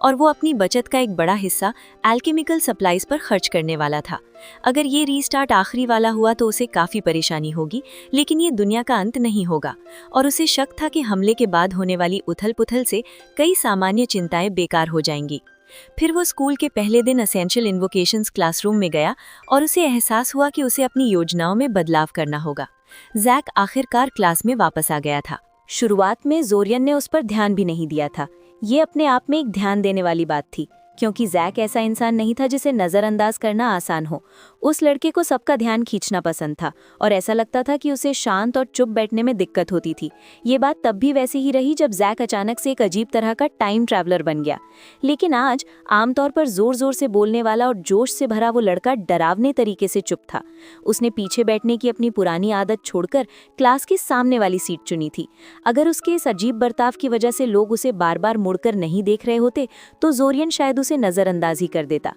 और वो अपनी बचत का एक बड़ा हिस्सा एल्केमिकल सप्लाईज पर खर्च करने वाला था। अगर ये रीस्टार्ट आखिरी वाला हुआ तो उसे काफी परेशानी होगी, लेकिन ये दुनिया का अंत नहीं होगा, और उसे शक था कि हमले के बाद होने वाली उथल-पुथल से कई सामान्य चिंताएं बेकार हो जाएंगी। फिर वो स्कूल के पहले दिन एसेंशियल इन्वोकेशंस क्लासरूम में गया और उसे एहसास हुआ कि उसे अपनी योजनाओं में बदलाव करना होगा। जैक आखिरकार क्लास में वापस आ गया था। शुरुआत में जोरियन ने उस पर ध्यान भी नहीं दिया था। ये अपने आप में एक ध्यान देने वाली बात थी, क्योंकि जैक ऐसा इंसान नहीं था जिसे नज़रअंदाज करना आसान हो। उस लड़के को सबका ध्यान खींचना पसंद था, और ऐसा लगता था कि उसे शांत और चुप बैठने में दिक्कत होती थी। ये बात तब भी वैसी ही रही जब जैक अचानक से एक अजीब तरह का टाइम ट्रैवलर बन गया। लेकिन आज आमतौर पर जोर जोर से बोलने वाला और जोश से भरा वो लड़का डरावने तरीके से चुप था। उसने पीछे बैठने की अपनी पुरानी आदत छोड़कर क्लास की सामने वाली सीट चुनी थी। अगर उसके इस अजीब बर्ताव की वजह से लोग उसे बार बार मुड़कर नहीं देख रहे होते तो जोरियन शायद उसे नजरअंदाज ही कर देता।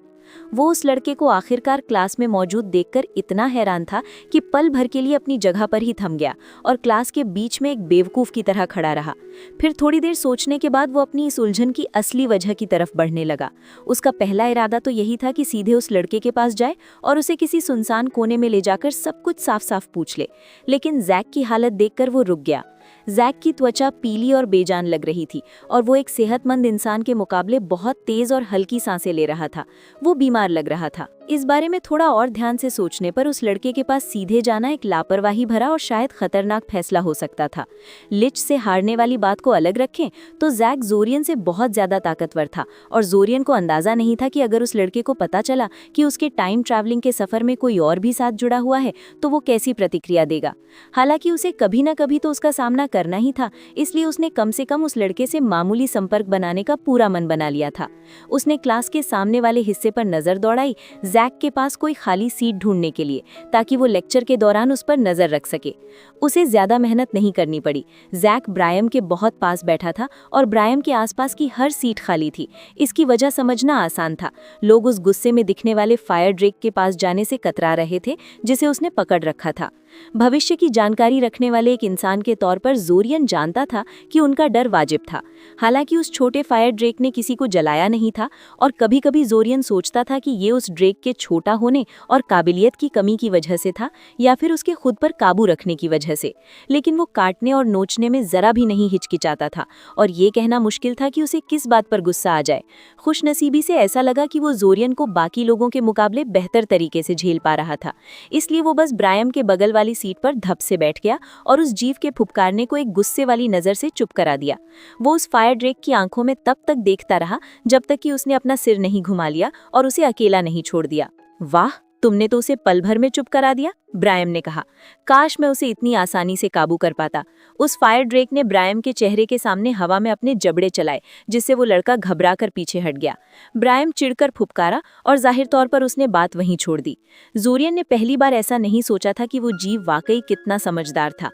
वो उस लड़के को आखिरकार क्लास में मौजूद देखकर इतना हैरान था कि पल भर के लिए अपनी जगह पर ही थम गया और क्लास के बीच में एक बेवकूफ की तरह खड़ा रहा। फिर थोड़ी देर सोचने के बाद वो अपनी इस उलझन की असली वजह की तरफ बढ़ने लगा। उसका पहला इरादा तो यही था कि सीधे उस लड़के के पास जाए और उसे किसी सुनसान कोने में ले जाकर सब कुछ साफ साफ पूछ ले, लेकिन जैक की हालत देखकर वो रुक गया। जैक की त्वचा पीली और बेजान लग रही थी, और वो एक सेहतमंद इंसान के मुकाबले बहुत तेज और हल्की सांसें ले रहा था। वो बीमार लग रहा था। इस बारे में थोड़ा और ध्यान से सोचने पर उस लड़के के पास सीधे जाना एक लापरवाही भरा और शायद खतरनाक फैसला हो सकता था। लिच से हारने वाली बात को अलग रखें तो जैक जोरियन से बहुत ज्यादा ताकतवर था, और जोरियन को अंदाजा नहीं था कि अगर उस लड़के को पता चला कि उसके टाइम ट्रैवलिंग के सफर में कोई और भी साथ जुड़ा हुआ है तो वो कैसी प्रतिक्रिया देगा। हालांकि उसे कभी ना कभी तो उसका सामना करना ही था, इसलिए उसने कम से कम उस लड़के से मामूली संपर्क बनाने का पूरा मन बना लिया था। उसने क्लास के सामने वाले हिस्से पर नजर दौड़ाई, जैक के पास कोई खाली सीट ढूंढने के लिए, ताकि वो लेक्चर के दौरान उस पर नजर रख सके। उसे ज्यादा मेहनत नहीं करनी पड़ी। जैक ब्रायम के बहुत पास बैठा था और ब्रायम के आसपास की हर सीट खाली थी। इसकी वजह समझना आसान था। लोग उस गुस्से में दिखने वाले फायर ड्रेक के पास जाने से कतरा रहे थे जिसे उसने पकड़ रखा था। भविष्य की जानकारी रखने वाले एक इंसान के तौर पर जोरियन जानता था कि उनका डर वाजिब था। हालांकि उस छोटे फायर ड्रेक ने किसी को जलाया नहीं था, और कभी-कभी जोरियन सोचता था कि ये उस ड्रेक के छोटा होने और काबिलियत की कमी की वजह से था, या फिर उसके खुद पर काबू रखने की वजह से। लेकिन वो काटने और नोचने में जरा भी नहीं हिचकिचाता था, और ये कहना मुश्किल था कि उसे किस बात पर गुस्सा आ जाए। खुशनसीबी से ऐसा लगा कि वो जोरियन को बाकी लोगों के मुकाबले बेहतर तरीके से झेल पा रहा था। इसलिए वो बस ब्रायम के बगल वाली सीट पर धप से बैठ गया और उस जीव के फुफकारने को एक गुस्से वाली नजर से चुप करा दिया। वो उस फायर ड्रेक की आंखों में तब तक देखता रहा जब तक कि उसने अपना सिर नहीं घुमा लिया और उसे अकेला नहीं छोड़ दिया। वाह, तुमने तो उसे पल भर में चुप करा दिया, ब्रायम ने कहा। काश मैं उसे इतनी आसानी से काबू कर पाता। उस फायर ड्रेक ने ब्रायम के चेहरे के सामने हवा में अपने जबड़े चलाए, जिससे वो लड़का घबराकर पीछे हट गया। ब्रायम चिढ़कर फुफकारा और जाहिर तौर पर उसने बात वहीं छोड़ दी। जोरियन ने पहली बार ऐसा नहीं सोचा था कि वो जीव वाकई कितना समझदार था।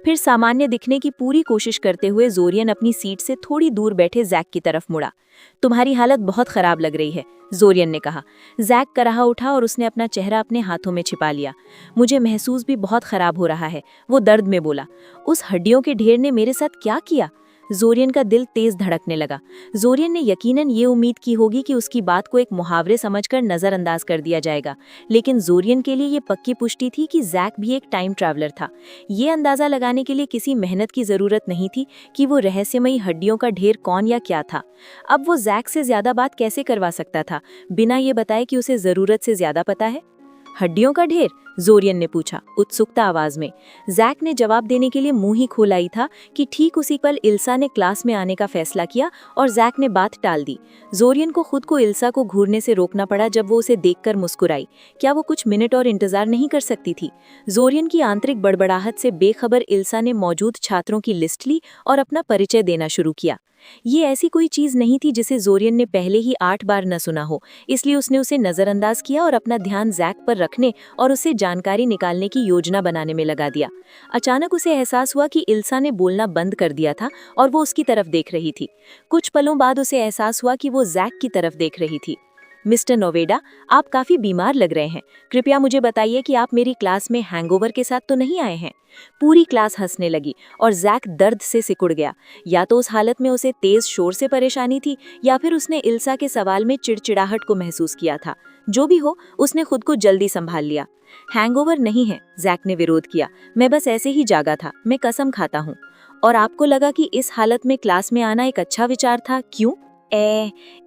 फिर सामान्य दिखने की पूरी कोशिश करते हुए जोरियन अपनी सीट से थोड़ी दूर बैठे जैक की तरफ मुड़ा। तुम्हारी हालत बहुत खराब लग रही है, जोरियन ने कहा। जैक कराहा उठा और उसने अपना चेहरा अपने हाथों में छिपा लिया। मुझे महसूस भी बहुत खराब हो रहा है, वो दर्द में बोला। उस हड्डियों के ढेर ने मेरे साथ क्या किया? जोरियन का दिल तेज धड़कने लगा। जोरियन ने यकीनन ये उम्मीद की होगी कि उसकी बात को एक मुहावरे समझकर नजरअंदाज कर दिया जाएगा, लेकिन जोरियन के लिए ये पक्की पुष्टि थी कि जैक भी एक टाइम ट्रैवलर था। ये अंदाजा लगाने के लिए किसी मेहनत की जरूरत नहीं थी कि वो रहस्यमयी हड्डियों का ढेर कौन या क्या था। अब वो जैक से ज्यादा बात कैसे करवा सकता था बिना ये बताए कि उसे जरूरत से ज्यादा पता है? हड्डियों का ढेर? जोरियन ने पूछा उत्सुकता आवाज में। जैक ने जवाब देने के लिए मुंह ही खोला ही था कि ठीक उसी पल इल्सा ने क्लास में आने का फैसला किया और जैक ने बात टाल दी। जोरियन को खुद को इल्सा को घूरने से रोकना पड़ा जब वो उसे देखकर मुस्कुराई। क्या वो कुछ मिनट और इंतजार नहीं कर सकती थी? जोरियन की आंतरिक बड़बड़ाहट से बेखबर इल्सा ने मौजूद छात्रों की लिस्ट ली और अपना परिचय देना शुरू किया। ये ऐसी कोई चीज नहीं थी जिसे जोरियन ने पहले ही 8 बार न सुना हो, इसलिए उसने उसे नजरअंदाज किया और अपना ध्यान जैक पर रखने और उससे जानकारी निकालने की योजना बनाने में लगा दिया। अचानक उसे एहसास हुआ कि इल्सा ने बोलना बंद कर दिया था और वो उसकी तरफ देख रही थी। कुछ पलों बाद उसे एहसास हुआ कि वो जैक की तरफ देख रही थी। मिस्टर नोवेडा, आप काफी बीमार लग रहे हैं। कृपया मुझे बताइए कि आप मेरी क्लास में हैंगओवर के साथ तो नहीं आए हैं? पूरी क्लास हंसने लगी और जैक दर्द से सिकुड़ गया। या तो उस हालत में उसे तेज शोर से परेशानी थी या फिर उसने इल्सा के सवाल में चिड़चिड़ाहट को महसूस किया था। जो भी हो, उसने खुद को जल्दी संभाल लिया। हैंगओवर नहीं है, जैक ने विरोध किया। मैं बस ऐसे ही जागा था, मैं कसम खाता हूँ। और आपको लगा कि इस हालत में क्लास में आना एक अच्छा विचार था, क्यों?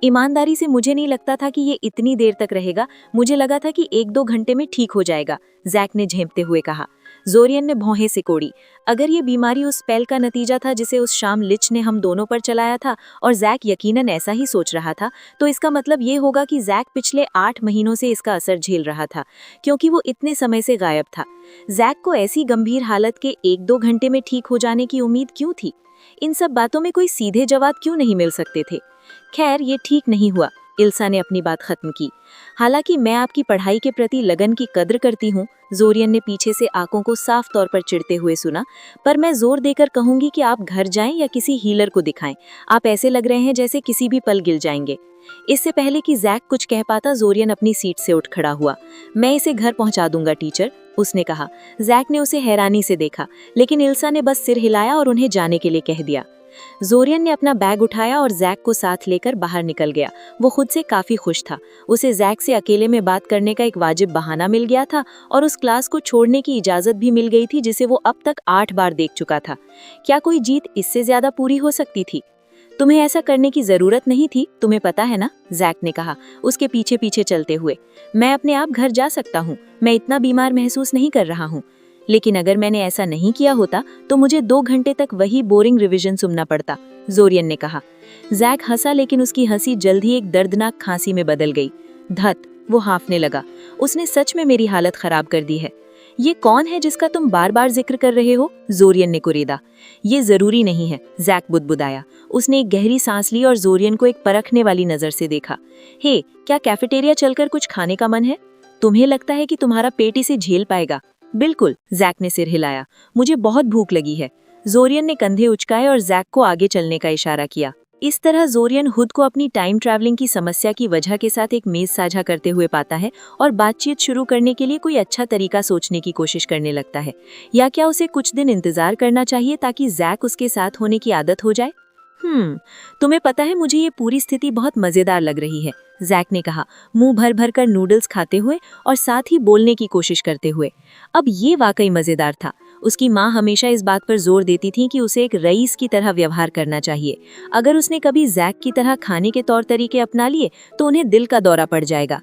ईमानदारी से मुझे नहीं लगता था कि ये इतनी देर तक रहेगा। मुझे लगा था कि 1-2 घंटे में ठीक हो जाएगा, जैक ने झेंपते हुए कहा। जोरियन ने भौहें सिकोड़ी। अगर ये बीमारी उस स्पेल का नतीजा था जिसे उस शाम लिच ने हम दोनों पर चलाया था और जैक यकीनन ऐसा ही सोच रहा था, तो इसका मतलब ये होगा कि जैक पिछले 8 महीनों से इसका असर झेल रहा था, क्योंकि वो इतने समय से गायब था। जैक को ऐसी गंभीर हालत के 1-2 घंटे में ठीक हो जाने की उम्मीद क्यों थी? इन सब बातों में कोई सीधे जवाब क्यों नहीं मिल सकते थे? खैर, ये ठीक नहीं हुआ, इल्सा ने अपनी बात खत्म की। हालांकि मैं आपकी पढ़ाई के प्रति लगन की कद्र करती हूँ, जोरियन ने पीछे से आंखों को साफ तौर पर चिढ़ते हुए सुना, पर मैं जोर देकर कहूंगी कि आप घर जाएं या किसी हीलर को दिखाएं। आप ऐसे लग रहे हैं जैसे किसी भी पल गिर जाएंगे। इससे पहले कि जैक कुछ कह पाता, जोरियन अपनी सीट से उठ खड़ा हुआ। मैं इसे घर पहुंचा दूंगा टीचर, उसने कहा। जैक ने उसे हैरानी से देखा, लेकिन इल्सा ने बस सिर हिलाया और उन्हें जाने के लिए कह दिया। जोरियन ने अपना बैग उठाया और जैक को साथ लेकर बाहर निकल गया। वो खुद से काफी खुश था। उसे जैक से अकेले में बात करने का एक वाजिब बहाना मिल गया था और उस क्लास को छोड़ने की इजाजत भी मिल गई थी जिसे वो अब तक 8 बार देख चुका था। क्या कोई जीत इससे ज्यादा पूरी हो सकती थी? तुम्हें ऐसा करने की जरूरत नहीं थी, तुम्हें पता है ना, जैक ने कहा, उसके पीछे पीछे चलते हुए। मैं अपने आप घर जा सकता हूँ, मैं इतना बीमार महसूस नहीं कर रहा हूँ। लेकिन अगर मैंने ऐसा नहीं किया होता तो मुझे 2 घंटे तक वही बोरिंग रिवीजन सुनना पड़ता, जोरियन ने कहा। जैक हंसा, लेकिन उसकी हंसी जल्द ही एक दर्दनाक खांसी में बदल गई। धत, वो हांफने लगा। उसने सच में मेरी हालत खराब कर दी है। ये कौन है जिसका तुम बार बार जिक्र कर रहे हो? जोरियन ने कुरेदा। ये जरूरी नहीं है, जैक बुदबुदाया। उसने एक गहरी सांस ली और जोरियन को एक परखने वाली नजर से देखा। हे, क्या कैफेटेरिया चलकर कुछ खाने का मन है? तुम्हें लगता है कि तुम्हारा पेट इसे झेल पाएगा? बिल्कुल, जैक ने सिर हिलाया। मुझे बहुत भूख लगी है। जोरियन ने कंधे उचकाए और जैक को आगे चलने का इशारा किया। इस तरह जोरियन खुद को अपनी टाइम ट्रैवलिंग की समस्या की वजह के साथ एक मेज साझा करते हुए पाता है और बातचीत शुरू करने के लिए कोई अच्छा तरीका सोचने की कोशिश करने लगता है। या क्या उसे कुछ दिन इंतजार करना चाहिए ताकि जैक उसके साथ होने की आदत हो जाए? तुम्हें पता है, मुझे ये पूरी स्थिति बहुत मजेदार लग रही है, जैक ने कहा, मुंह भर भर कर नूडल्स खाते हुए और साथ ही बोलने की कोशिश करते हुए। अब ये वाकई मजेदार था। उसकी माँ हमेशा इस बात पर जोर देती थी कि उसे एक रईस की तरह व्यवहार करना चाहिए। अगर उसने कभी जैक की तरह खाने के तौर तरीके अपना लिए तो उन्हें दिल का दौरा पड़ जाएगा।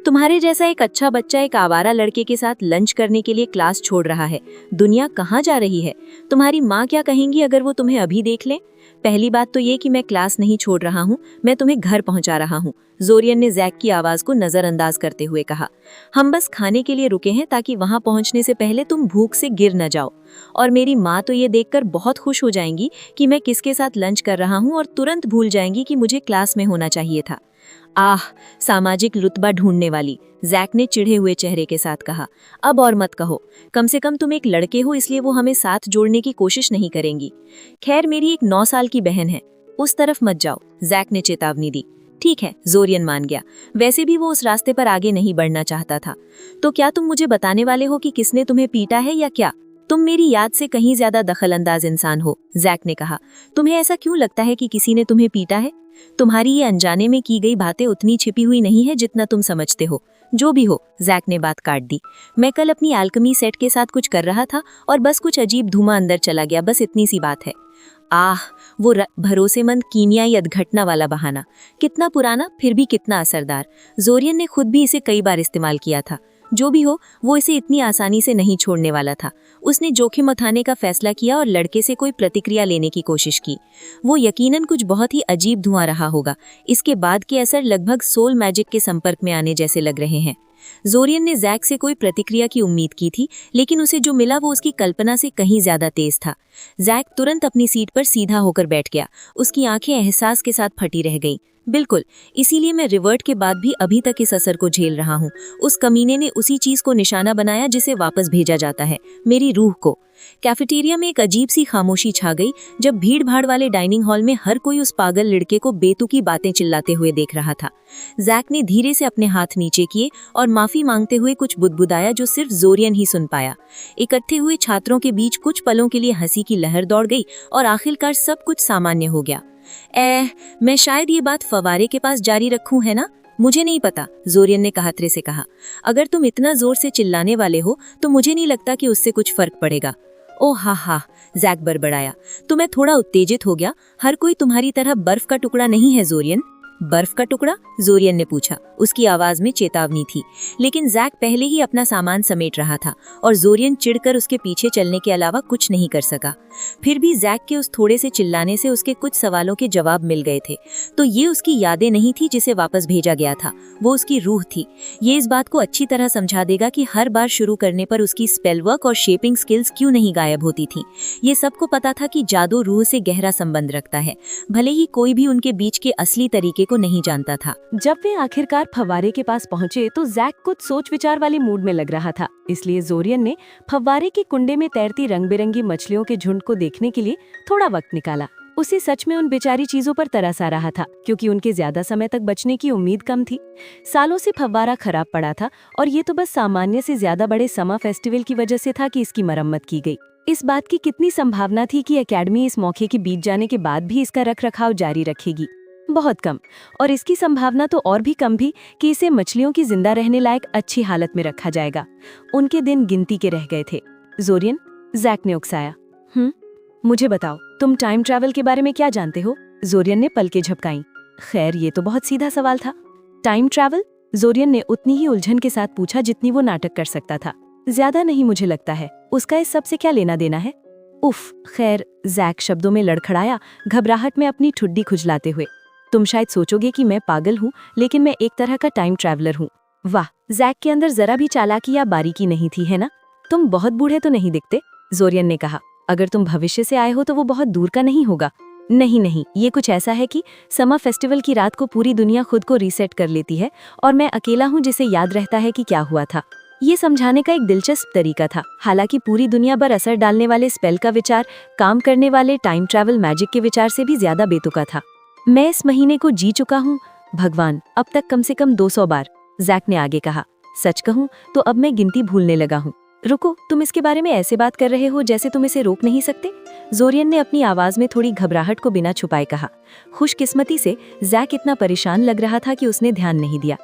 तुम्हारे जैसा एक अच्छा बच्चा एक आवारा लड़के के साथ लंच करने के लिए क्लास छोड़ रहा है। दुनिया कहाँ जा रही है? तुम्हारी माँ क्या कहेंगी अगर वो तुम्हें अभी देख लें? पहली बात तो ये कि मैं क्लास नहीं छोड़ रहा हूँ, मैं तुम्हें घर पहुँचा रहा हूँ, जोरियन ने जैक की आवाज को नजरअंदाज करते हुए कहा। हम बस खाने के लिए रुके हैं ताकि वहां पहुंचने से पहले तुम भूख से गिर न जाओ। और मेरी माँ तो ये देखकर बहुत खुश हो जाएंगी कि मैं किसके साथ लंच कर रहा हूँ और तुरंत भूल जाएंगी कि मुझे क्लास में होना चाहिए था। आह, सामाजिक रुतबा ढूंढने वाली, जैक ने चिढ़े हुए चेहरे के साथ कहा। अब और मत कहो, कम से कम तुम एक लड़के हो, इसलिए वो हमें साथ जोड़ने की कोशिश नहीं करेंगी। खैर, मेरी एक 9 साल की बहन है, उस तरफ मत जाओ, जैक ने चेतावनी दी। ठीक है, जोरियन मान गया। वैसे भी वो उस रास्ते पर आगे नहीं बढ़ना चाहता था। तो क्या तुम मुझे बताने वाले हो कि किसने तुम्हें पीटा है या क्या? तुम मेरी याद से कहीं ज्यादा दखलअंदाज इंसान हो, जैक ने कहा। तुम्हें ऐसा क्यों लगता है कि किसी ने तुम्हें पीटा है? तुम्हारी ये अनजाने में की गई बातें उतनी छिपी हुई नहीं है जितना तुम समझते हो। जो भी हो, जैक ने बात काट दी। मैं कल अपनी एल्केमी सेट के साथ कुछ कर रहा था और बस कुछ अजीब धुआं अंदर चला गया, बस इतनी सी बात है। आह, वो भरोसेमंद कीमियाई अधघटना वाला बहाना, कितना पुराना फिर भी कितना असरदार। जोरियन ने खुद भी इसे कई बार इस्तेमाल किया था। जो भी हो, वो इसे इतनी आसानी से नहीं छोड़ने वाला था। उसने जोखिम उठाने का फैसला किया और लड़के से कोई प्रतिक्रिया लेने की कोशिश की। वो यकीनन कुछ बहुत ही अजीब धुआं रहा होगा। इसके बाद के असर लगभग सोल मैजिक के संपर्क में आने जैसे लग रहे हैं। जोरियन ने जैक से कोई प्रतिक्रिया की उम्मीद की थी, लेकिन उसे जो मिला वो उसकी कल्पना से कहीं ज्यादा तेज था। जैक तुरंत अपनी सीट पर सीधा होकर बैठ गया। उसकी आंखें एहसास के साथ फटी रह गईं। बिल्कुल, इसीलिए मैं रिवर्ट के बाद भी अभी तक इस असर को झेल रहा हूँ। उस कमीने ने उसी चीज को निशाना बनाया जिसे वापस भेजा जाता है, मेरी रूह को। कैफेटेरिया में एक अजीब सी खामोशी छा गई जब भीड़ भाड़ वाले डाइनिंग हॉल में हर कोई उस पागल लड़के को बेतुकी बातें चिल्लाते हुए देख रहा था। जैक ने धीरे से अपने हाथ नीचे किए और माफी मांगते हुए कुछ बुदबुदाया जो सिर्फ जोरियन ही सुन पाया। इकट्ठे हुए छात्रों के बीच कुछ पलों के लिए हंसी की लहर दौड़ गई और आखिरकार सब कुछ सामान्य हो गया। मैं शायद ये बात फवारे के पास जारी रखूं, है ना? मुझे नहीं पता, जोरियन ने कहतरे से कहा। अगर तुम इतना जोर से चिल्लाने वाले हो तो मुझे नहीं लगता कि उससे कुछ फर्क पड़ेगा। ओह हा, जैक बड़बड़ाया। तो मैं थोड़ा उत्तेजित हो गया। हर कोई तुम्हारी तरह बर्फ का टुकड़ा नहीं है जोरियन। बर्फ का टुकड़ा? जोरियन ने पूछा। उसकी आवाज में चेतावनी थी, लेकिन जैक पहले ही अपना सामान समेट रहा था और जोरियन चिढ़कर उसके पीछे चलने के अलावा कुछ नहीं कर सका। फिर भी जैक के उस थोड़े से चिल्लाने से उसके कुछ सवालों के जवाब मिल गए थे। तो ये उसकी यादें नहीं थी जिसे वापस भेजा गया था, वो उसकी रूह थी। ये इस बात को अच्छी तरह समझा देगा कि हर बार शुरू करने पर उसकी स्पेल वर्क और शेपिंग स्किल्स क्यों नहीं गायब होती थी। ये सबको पता था कि जादू रूह से गहरा संबंध रखता है, भले ही कोई भी उनके बीच के असली तरीके को नहीं जानता था। जब वे आखिरकार फव्वारे के पास पहुंचे तो जैक कुछ सोच विचार वाले मूड में लग रहा था। इसलिए जोरियन ने फव्वारे के कुंडे में तैरती रंग बिरंगी मछलियों के झुंड को देखने के लिए थोड़ा वक्त निकाला। उसे सच में उन बेचारी चीजों पर तरस आ रहा था, क्योंकि उनके ज्यादा समय तक बचने की उम्मीद कम थी। सालों से फव्वारा खराब पड़ा था और ये तो बस सामान्य से ज्यादा बड़े समर फेस्टिवल की वजह से था कि इसकी मरम्मत की गई। इस बात की कितनी संभावना थी कि एकेडमी इस मौके के बीत जाने के बाद भी इसका रखरखाव जारी रखेगी? बहुत कम। और इसकी संभावना तो और भी कम भी कि इसे मछलियों की जिंदा रहने लायक अच्छी हालत में रखा जाएगा। उनके दिन गिनती के रह गए थे। जोरियन, जैक ने उकसाया। मुझे बताओ, तुम टाइम ट्रैवल के बारे में क्या जानते हो? जोरियन ने पलकें झपकाईं। खैर, ये तो बहुत सीधा सवाल था। Time travel? जोरियन ने उतनी ही उलझन के साथ पूछा जितनी वो नाटक कर सकता था। ज्यादा नहीं, मुझे लगता है। उसका इस सब से क्या लेना देना है? उफ, खैर, जैक शब्दों में लड़खड़ाया, घबराहट में अपनी ठुड्डी खुजलाते हुए। तुम शायद सोचोगे कि मैं पागल हूँ, लेकिन मैं एक तरह का टाइम ट्रैवलर हूँ। वाह, जैक के अंदर जरा भी चालाकी या बारीकी नहीं थी, है ना? तुम बहुत बूढ़े तो नहीं दिखते, जोरियन ने कहा। अगर तुम भविष्य से आए हो तो वो बहुत दूर का नहीं होगा। नहीं, ये कुछ ऐसा है कि समर फेस्टिवल की रात को पूरी दुनिया खुद को रीसेट कर लेती है और मैं अकेला हूँ जिसे याद रहता है कि क्या हुआ था। ये समझाने का एक दिलचस्प तरीका था। हालांकि पूरी दुनिया पर असर डालने वाले स्पेल का विचार काम करने वाले टाइम ट्रैवल मैजिक के विचार से भी ज्यादा बेतुका था। मैं इस महीने को जी चुका हूँ, भगवान, अब तक कम से कम 200 बार, जैक ने आगे कहा। सच कहूँ तो अब मैं गिनती भूलने लगा हूँ। रुको, तुम इसके बारे में ऐसे बात कर रहे हो जैसे तुम इसे रोक नहीं सकते, जोरियन ने अपनी आवाज में थोड़ी घबराहट को बिना छुपाए कहा। खुशकिस्मती से जैक इतना परेशान लग रहा था कि उसने ध्यान नहीं दिया।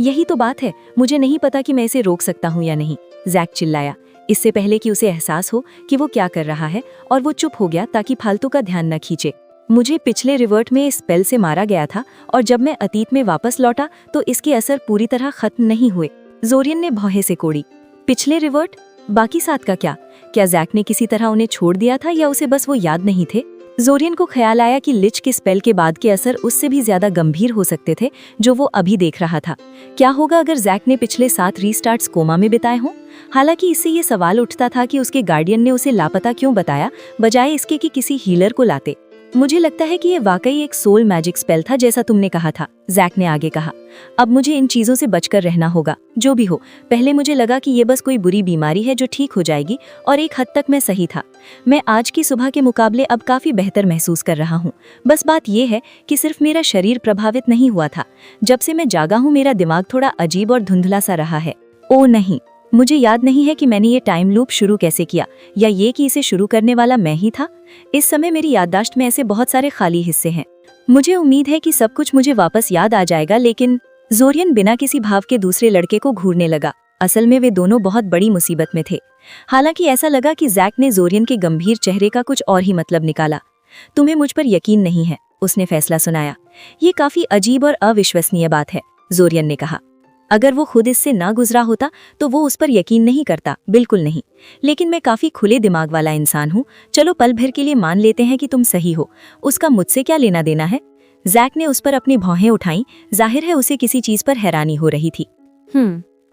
यही तो बात है, मुझे नहीं पता कि मैं इसे रोक सकता हूँ या नहीं, जैक चिल्लाया, इससे पहले कि उसे एहसास हो कि वो क्या कर रहा है, और वो चुप हो गया ताकि फालतू का ध्यान न खींचे। मुझे पिछले रिवर्ट में इस स्पेल से मारा गया था और जब मैं अतीत में वापस लौटा तो इसके असर पूरी तरह खत्म नहीं हुए, जोरियन ने भौहे से कोड़ी। पिछले रिवर्ट? बाकी 7 का क्या? क्या जैक ने किसी तरह उन्हें छोड़ दिया था या उसे बस वो याद नहीं थे? जोरियन को ख्याल आया कि लिच के स्पेल के बाद के असर उससे भी ज्यादा गंभीर हो सकते थे जो वो अभी देख रहा था। क्या होगा अगर जैक ने पिछले 7 रीस्टार्ट्स कोमा में बिताए हों? हालांकि इससे ये सवाल उठता था कि उसके गार्डियन ने उसे लापता क्यों बताया, बजाय इसके कि किसी हीलर को लाते। मुझे लगता है कि ये वाकई एक सोल मैजिक स्पेल था, जैसा तुमने कहा था, जैक ने आगे कहा। अब मुझे इन चीजों से बचकर रहना होगा। जो भी हो, पहले मुझे लगा कि ये बस कोई बुरी बीमारी है जो ठीक हो जाएगी, और एक हद तक मैं सही था। मैं आज की सुबह के मुकाबले अब काफी बेहतर महसूस कर रहा हूँ। बस बात ये है कि सिर्फ मेरा शरीर प्रभावित नहीं हुआ था। जब से मैं जागा हूँ मेरा दिमाग थोड़ा अजीब और धुंधला सा रहा है। ओ नहीं, मुझे याद नहीं है कि मैंने ये टाइम लूप शुरू कैसे किया, या ये कि इसे शुरू करने वाला मैं ही था। इस समय मेरी याददाश्त में ऐसे बहुत सारे खाली हिस्से हैं। मुझे उम्मीद है कि सब कुछ मुझे वापस याद आ जाएगा, लेकिन जोरियन बिना किसी भाव के दूसरे लड़के को घूरने लगा। असल में वे दोनों बहुत बड़ी मुसीबत में थे। हालांकि ऐसा लगा कि जैक ने जोरियन के गंभीर चेहरे का कुछ और ही मतलब निकाला। तुम्हें मुझ पर यकीन नहीं है, उसने फैसला सुनाया। ये काफी अजीब और अविश्वसनीय बात है, जोरियन ने कहा। अगर वो खुद इससे ना गुजरा होता तो वो उस पर यकीन नहीं करता, बिल्कुल नहीं। लेकिन मैं काफी खुले दिमाग वाला इंसान हूँ। चलो पल भर के लिए मान लेते हैं कि तुम सही हो, उसका मुझसे क्या लेना देना है। जैक ने उस पर अपनी भौहें उठाईं। जाहिर है उसे किसी चीज पर हैरानी हो रही थी।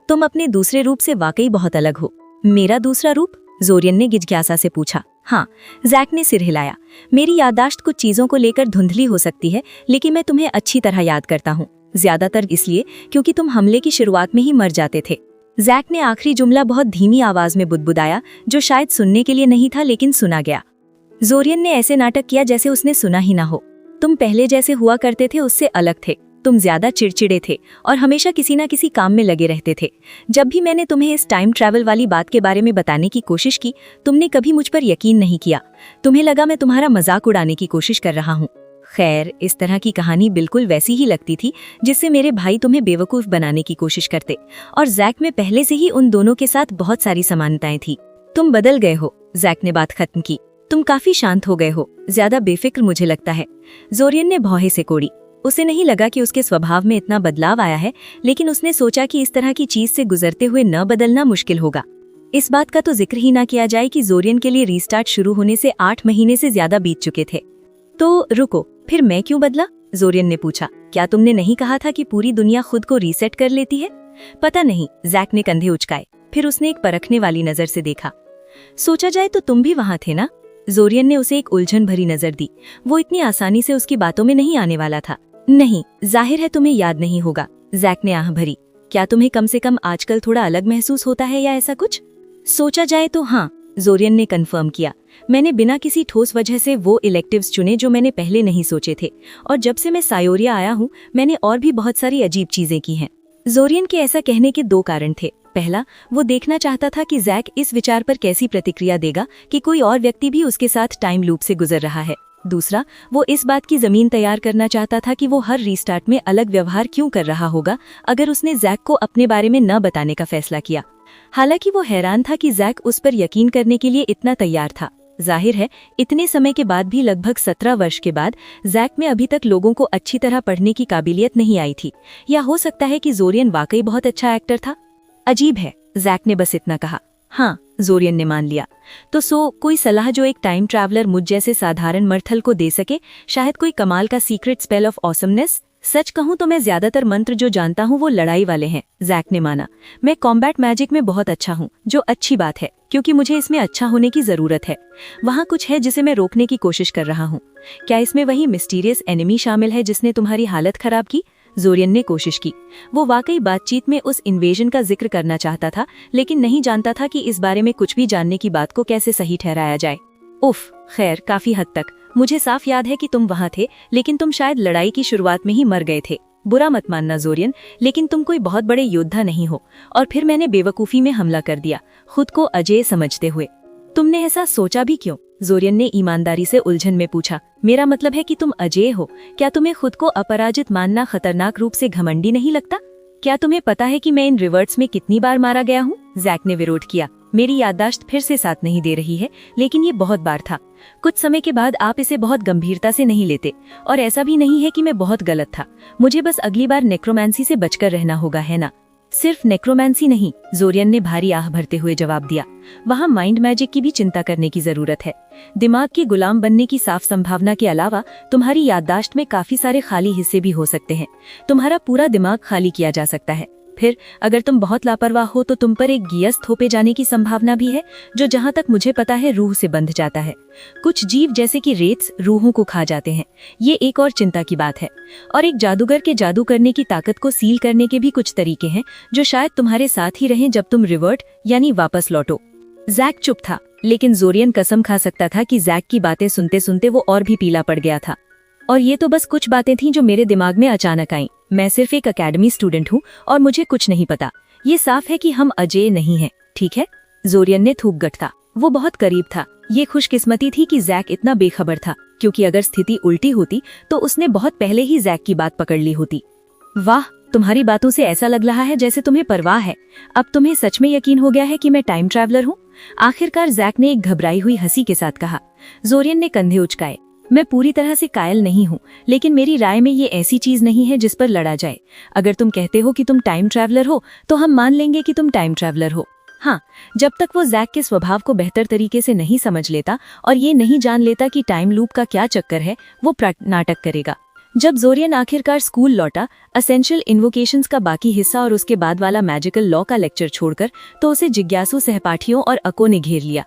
तुम अपने दूसरे रूप से वाकई बहुत अलग हो। मेरा दूसरा रूप? जोरियन ने जिज्ञासा से पूछा। हाँ, जैक ने सिर हिलाया। मेरी याददाश्त कुछ चीजों को लेकर धुंधली हो सकती है, लेकिन मैं तुम्हें अच्छी तरह याद करता हूँ, ज्यादातर इसलिए क्योंकि तुम हमले की शुरुआत में ही मर जाते थे। जैक ने आखिरी जुमला बहुत धीमी आवाज में बुदबुदाया, जो शायद सुनने के लिए नहीं था लेकिन सुना गया। जोरियन ने ऐसे नाटक किया जैसे उसने सुना ही ना हो। तुम पहले जैसे हुआ करते थे उससे अलग थे। तुम ज्यादा चिड़चिड़े थे और हमेशा किसी ना किसी काम में लगे रहते थे। जब भी मैंने तुम्हें इस टाइम ट्रैवल वाली बात के बारे में बताने की कोशिश की, तुमने कभी मुझ पर यकीन नहीं किया। तुम्हें लगा मैं तुम्हारा मजाक उड़ाने की कोशिश कर रहा हूँ। खैर, इस तरह की कहानी बिल्कुल वैसी ही लगती थी जिससे मेरे भाई तुम्हें बेवकूफ बनाने की कोशिश करते, और जैक में पहले से ही उन दोनों के साथ बहुत सारी समानताएं थी। तुम बदल गए हो, जैक ने बात खत्म की। तुम काफी शांत हो गए हो, ज्यादा बेफिक्र मुझे लगता है। जोरियन ने भौहें से कोड़ी। उसे नहीं लगा कि उसके स्वभाव में इतना बदलाव आया है, लेकिन उसने सोचा कि इस तरह की चीज से गुजरते हुए न बदलना मुश्किल होगा। इस बात का तो जिक्र ही ना किया जाए कि जोरियन के लिए रीस्टार्ट शुरू होने से 8 महीने से ज्यादा बीत चुके थे। तो रुको, फिर मैं क्यों बदला? जोरियन ने पूछा। क्या तुमने नहीं कहा था कि पूरी दुनिया खुद को रीसेट कर लेती है? पता नहीं, जैक ने कंधे उचकाए। फिर उसने एक परखने वाली नजर से देखा। सोचा जाए तो तुम भी वहां थे ना? जोरियन ने उसे एक उलझन भरी नजर दी। वो इतनी आसानी से उसकी बातों में नहीं आने वाला था। नहीं, जाहिर है तुम्हें याद नहीं होगा, जैक ने आह भरी। क्या तुम्हें कम से कम आजकल थोड़ा अलग महसूस होता है या ऐसा कुछ? सोचा जाए तो हाँ, जोरियन ने कंफर्म किया। मैंने बिना किसी ठोस वजह से वो इलेक्टिव्स चुने जो मैंने पहले नहीं सोचे थे, और जब से मैं सायोरिया आया हूँ मैंने और भी बहुत सारी अजीब चीजें की हैं। जोरियन के ऐसा कहने के 2 कारण थे। पहला, वो देखना चाहता था कि जैक इस विचार पर कैसी प्रतिक्रिया देगा कि कोई और व्यक्ति भी उसके साथ टाइम लूप से गुजर रहा है। दूसरा, वो इस बात की जमीन तैयार करना चाहता था कि वो हर रीस्टार्ट में अलग व्यवहार क्यों कर रहा होगा अगर उसने जैक को अपने बारे में न बताने का फैसला किया। हालांकि वो हैरान था कि जैक उस पर यकीन करने के लिए इतना तैयार था। जाहिर है, इतने समय के बाद भी, लगभग 17 वर्ष के बाद, जैक में अभी तक लोगों को अच्छी तरह पढ़ने की काबिलियत नहीं आई थी। या हो सकता है कि जोरियन वाकई बहुत अच्छा एक्टर था। अजीब है, जैक ने बस इतना कहा। हाँ, जोरियन ने मान लिया। तो कोई सलाह जो एक टाइम ट्रैवलर मुझ जैसे साधारण मर्थल को दे सके? शायद कोई कमाल का सीक्रेट स्पेल ऑफ ऑसमनेस? सच कहूं तो मैं ज्यादातर मंत्र जो जानता हूं वो लड़ाई वाले हैं, जैक ने माना। मैं कॉम्बैट मैजिक में बहुत अच्छा हूं, जो अच्छी बात है क्योंकि मुझे इसमें अच्छा होने की जरूरत है। वहां कुछ है जिसे मैं रोकने की कोशिश कर रहा हूं। क्या इसमें वही मिस्टीरियस एनिमी शामिल है जिसने तुम्हारी हालत खराब की? जोरियन ने कोशिश की। वो वाकई बातचीत में उस इन्वेजन का जिक्र करना चाहता था, लेकिन नहीं जानता था कि इस बारे में कुछ भी जानने की बात को कैसे सही ठहराया जाए। उफ, खैर, काफी हद तक। मुझे साफ याद है कि तुम वहां थे, लेकिन तुम शायद लड़ाई की शुरुआत में ही मर गए थे। बुरा मत मानना जोरियन, लेकिन तुम कोई बहुत बड़े योद्धा नहीं हो, और फिर मैंने बेवकूफी में हमला कर दिया, खुद को अजेय समझते हुए। तुमने ऐसा सोचा भी क्यों? जोरियन ने ईमानदारी से उलझन में पूछा। मेरा मतलब है कि तुम अजेय हो। क्या तुम्हें खुद को अपराजित मानना खतरनाक रूप से घमंडी नहीं लगता? क्या तुम्हें पता है कि मैं इन रिवर्ट्स में कितनी बार मारा गया हूँ? जैक ने विरोध किया। मेरी याददाश्त फिर से साथ नहीं दे रही है, लेकिन ये बहुत बार था। कुछ समय के बाद आप इसे बहुत गंभीरता से नहीं लेते, और ऐसा भी नहीं है कि मैं बहुत गलत था। मुझे बस अगली बार नेक्रोमैंसी से बचकर रहना होगा, है ना? सिर्फ नेक्रोमैंसी नहीं, जोरियन ने भारी आह भरते हुए जवाब दिया। वहाँ माइंड मैजिक की भी चिंता करने की जरूरत है। दिमाग के गुलाम बनने की साफ संभावना के अलावा तुम्हारी याददाश्त में काफी सारे खाली हिस्से भी हो सकते हैं। तुम्हारा पूरा दिमाग खाली किया जा सकता है। फिर अगर तुम बहुत लापरवाह हो तो तुम पर एक गियस थोपे जाने की संभावना भी है, जो जहाँ तक मुझे पता है रूह से बंध जाता है। कुछ जीव जैसे कि रेट्स रूहों को खा जाते हैं। ये एक और चिंता की बात है। और एक जादूगर के जादू करने की ताकत को सील करने के भी कुछ तरीके हैं, जो शायद तुम्हारे साथ ही रहें जब तुम रिवर्ट यानी वापस लौटो। जैक चुप था, लेकिन जोरियन कसम खा सकता था कि जैक की बातें सुनते सुनते वो और भी पीला पड़ गया था। और ये तो बस कुछ बातें थीं जो मेरे दिमाग में अचानक आईं। मैं सिर्फ एक एकेडमी स्टूडेंट हूँ और मुझे कुछ नहीं पता। ये साफ है कि हम अजेय नहीं हैं, ठीक है? जोरियन ने थूक गठता। वो बहुत करीब था। ये खुशकिस्मती थी कि जैक इतना बेखबर था, क्योंकि अगर स्थिति उल्टी होती तो उसने बहुत पहले ही जैक की बात पकड़ ली होती। वाह, तुम्हारी बातों से ऐसा लग रहा है जैसे तुम्हें परवाह है। अब तुम्हें सच में यकीन हो गया है कि मैं टाइम ट्रैवलर हूँ? आखिरकार जैक ने एक घबराई हुई हंसी के साथ कहा। जोरियन ने कंधे उचकाए। मैं पूरी तरह से कायल नहीं हूँ, लेकिन मेरी राय में ये ऐसी चीज नहीं है जिस पर लड़ा जाए। अगर तुम कहते हो कि तुम टाइम ट्रैवलर हो तो हम मान लेंगे कि तुम टाइम ट्रैवलर हो। हाँ, जब तक वो जैक के स्वभाव को बेहतर तरीके से नहीं समझ लेता और ये नहीं जान लेता कि टाइम लूप का क्या चक्कर है, वो नाटक करेगा। जब जोरियन आखिरकार स्कूल लौटा, असेंशियल इन्वोकेशंस का बाकी हिस्सा और उसके बाद वाला मैजिकल लॉ का लेक्चर छोड़कर, तो उसे जिज्ञासु सहपाठियों और अको ने घेर लिया।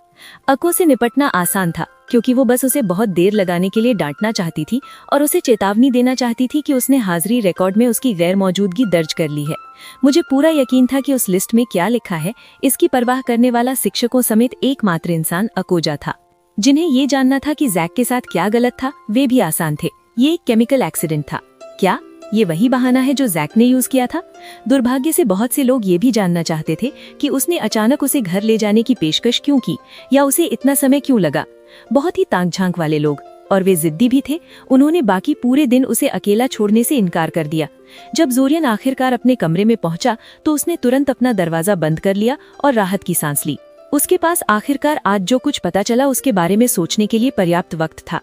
अको से निपटना आसान था क्योंकि वो बस उसे बहुत देर लगाने के लिए डांटना चाहती थी और उसे चेतावनी देना चाहती थी कि उसने हाजिरी रिकॉर्ड में उसकी गैर मौजूदगी दर्ज कर ली है। मुझे पूरा यकीन था कि उस लिस्ट में क्या लिखा है इसकी परवाह करने वाला शिक्षकों समेत एकमात्र इंसान अकोजा था। जिन्हें ये जानना था कि जैक के साथ क्या गलत था, वे भी आसान थे। ये एक केमिकल एक्सीडेंट था। क्या ये वही बहाना है जो जैक ने यूज किया था? दुर्भाग्य से बहुत से लोग ये भी जानना चाहते थे कि उसने अचानक उसे घर ले जाने की पेशकश क्यों की या उसे इतना समय क्यों लगा। बहुत ही ताक झांक वाले लोग, और वे जिद्दी भी थे। उन्होंने बाकी पूरे दिन उसे अकेला छोड़ने से इनकार कर दिया। जब जोरियन आखिरकार अपने कमरे में पहुंचा तो उसने तुरंत अपना दरवाजा बंद कर लिया और राहत की सांस ली। उसके पास आखिरकार आज जो कुछ पता चला उसके बारे में सोचने के लिए पर्याप्त वक्त था।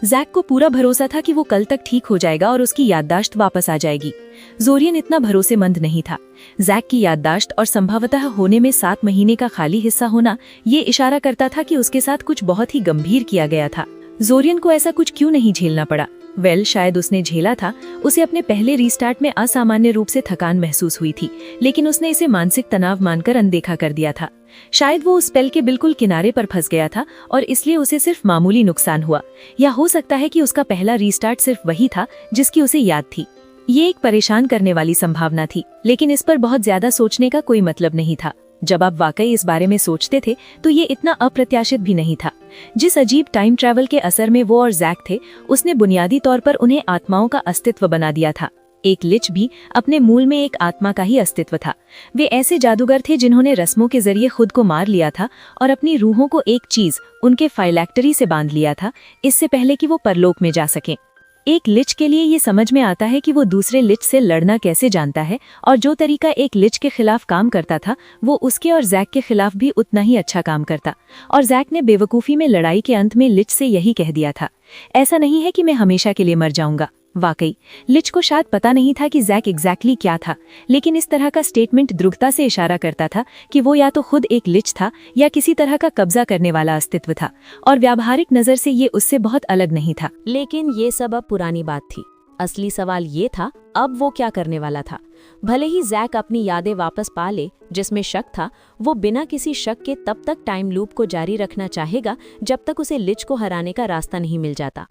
जैक को पूरा भरोसा था कि वो कल तक ठीक हो जाएगा और उसकी याददाश्त वापस आ जाएगी। जोरियन इतना भरोसेमंद नहीं था। जैक की याददाश्त और संभवतः होने में 7 महीने का खाली हिस्सा होना ये इशारा करता था कि उसके साथ कुछ बहुत ही गंभीर किया गया था। जोरियन को ऐसा कुछ क्यों नहीं झेलना पड़ा? शायद उसने झेला था। उसे अपने पहले रीस्टार्ट में असामान्य रूप से थकान महसूस हुई थी, लेकिन उसने इसे मानसिक तनाव मानकर अनदेखा कर दिया था। शायद वो उस स्पेल के बिल्कुल किनारे पर फंस गया था और इसलिए उसे सिर्फ मामूली नुकसान हुआ, या हो सकता है कि उसका पहला रीस्टार्ट सिर्फ वही था जिसकी उसे याद थी। ये एक परेशान करने वाली संभावना थी, लेकिन इस पर बहुत ज्यादा सोचने का कोई मतलब नहीं था। जब आप वाकई इस बारे में सोचते थे तो ये इतना अप्रत्याशित भी नहीं था। जिस अजीब टाइम ट्रैवल के असर में वो और जैक थे, उसने बुनियादी तौर पर उन्हें आत्माओं का अस्तित्व बना दिया था। एक लिच भी अपने मूल में एक आत्मा का ही अस्तित्व था। वे ऐसे जादूगर थे जिन्होंने रस्मों के जरिए खुद को मार लिया था और अपनी रूहों को एक चीज, उनके फाइलैक्टरी से बांध लिया था, इससे पहले कि वो परलोक में जा सकें। एक लिच के लिए ये समझ में आता है कि वो दूसरे लिच से लड़ना कैसे जानता है, और जो तरीका एक लिच के खिलाफ काम करता था वो उसके और जैक के खिलाफ भी उतना ही अच्छा काम करता। और जैक ने बेवकूफ़ी में लड़ाई के अंत में लिच से यही कह दिया था, ऐसा नहीं है कि मैं हमेशा के लिए मर जाऊंगा। वाकई लिच को शायद पता नहीं था कि जैक एग्जैक्टली क्या था, लेकिन इस तरह का स्टेटमेंट दृढ़ता से इशारा करता था कि वो या तो खुद एक लिच था या किसी तरह का कब्जा करने वाला अस्तित्व था, और व्यावहारिक नजर से ये उससे बहुत अलग नहीं था। लेकिन ये सब अब पुरानी बात थी। असली सवाल ये था, अब वो क्या करने वाला था। भले ही जैक अपनी यादें वापस पा ले, जिसमें शक था, वो बिना किसी शक के तब तक टाइम लूप को जारी रखना चाहेगा जब तक उसे लिच को हराने का रास्ता नहीं मिल जाता।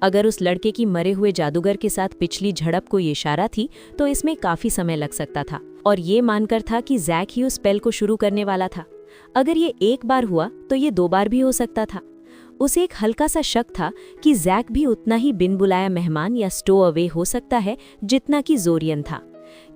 अगर उस लड़के की मरे हुए जादूगर के साथ पिछली झड़प कोई इशारा थी तो इसमें काफी समय लग सकता था, और ये मानकर था कि जैक ही उस स्पेल को शुरू करने वाला था। अगर ये एक बार हुआ तो ये 2 बार भी हो सकता था। उसे एक हल्का सा शक था कि जैक भी उतना ही बिन बुलाया मेहमान या स्टो अवे हो सकता है जितना कि जोरियन था।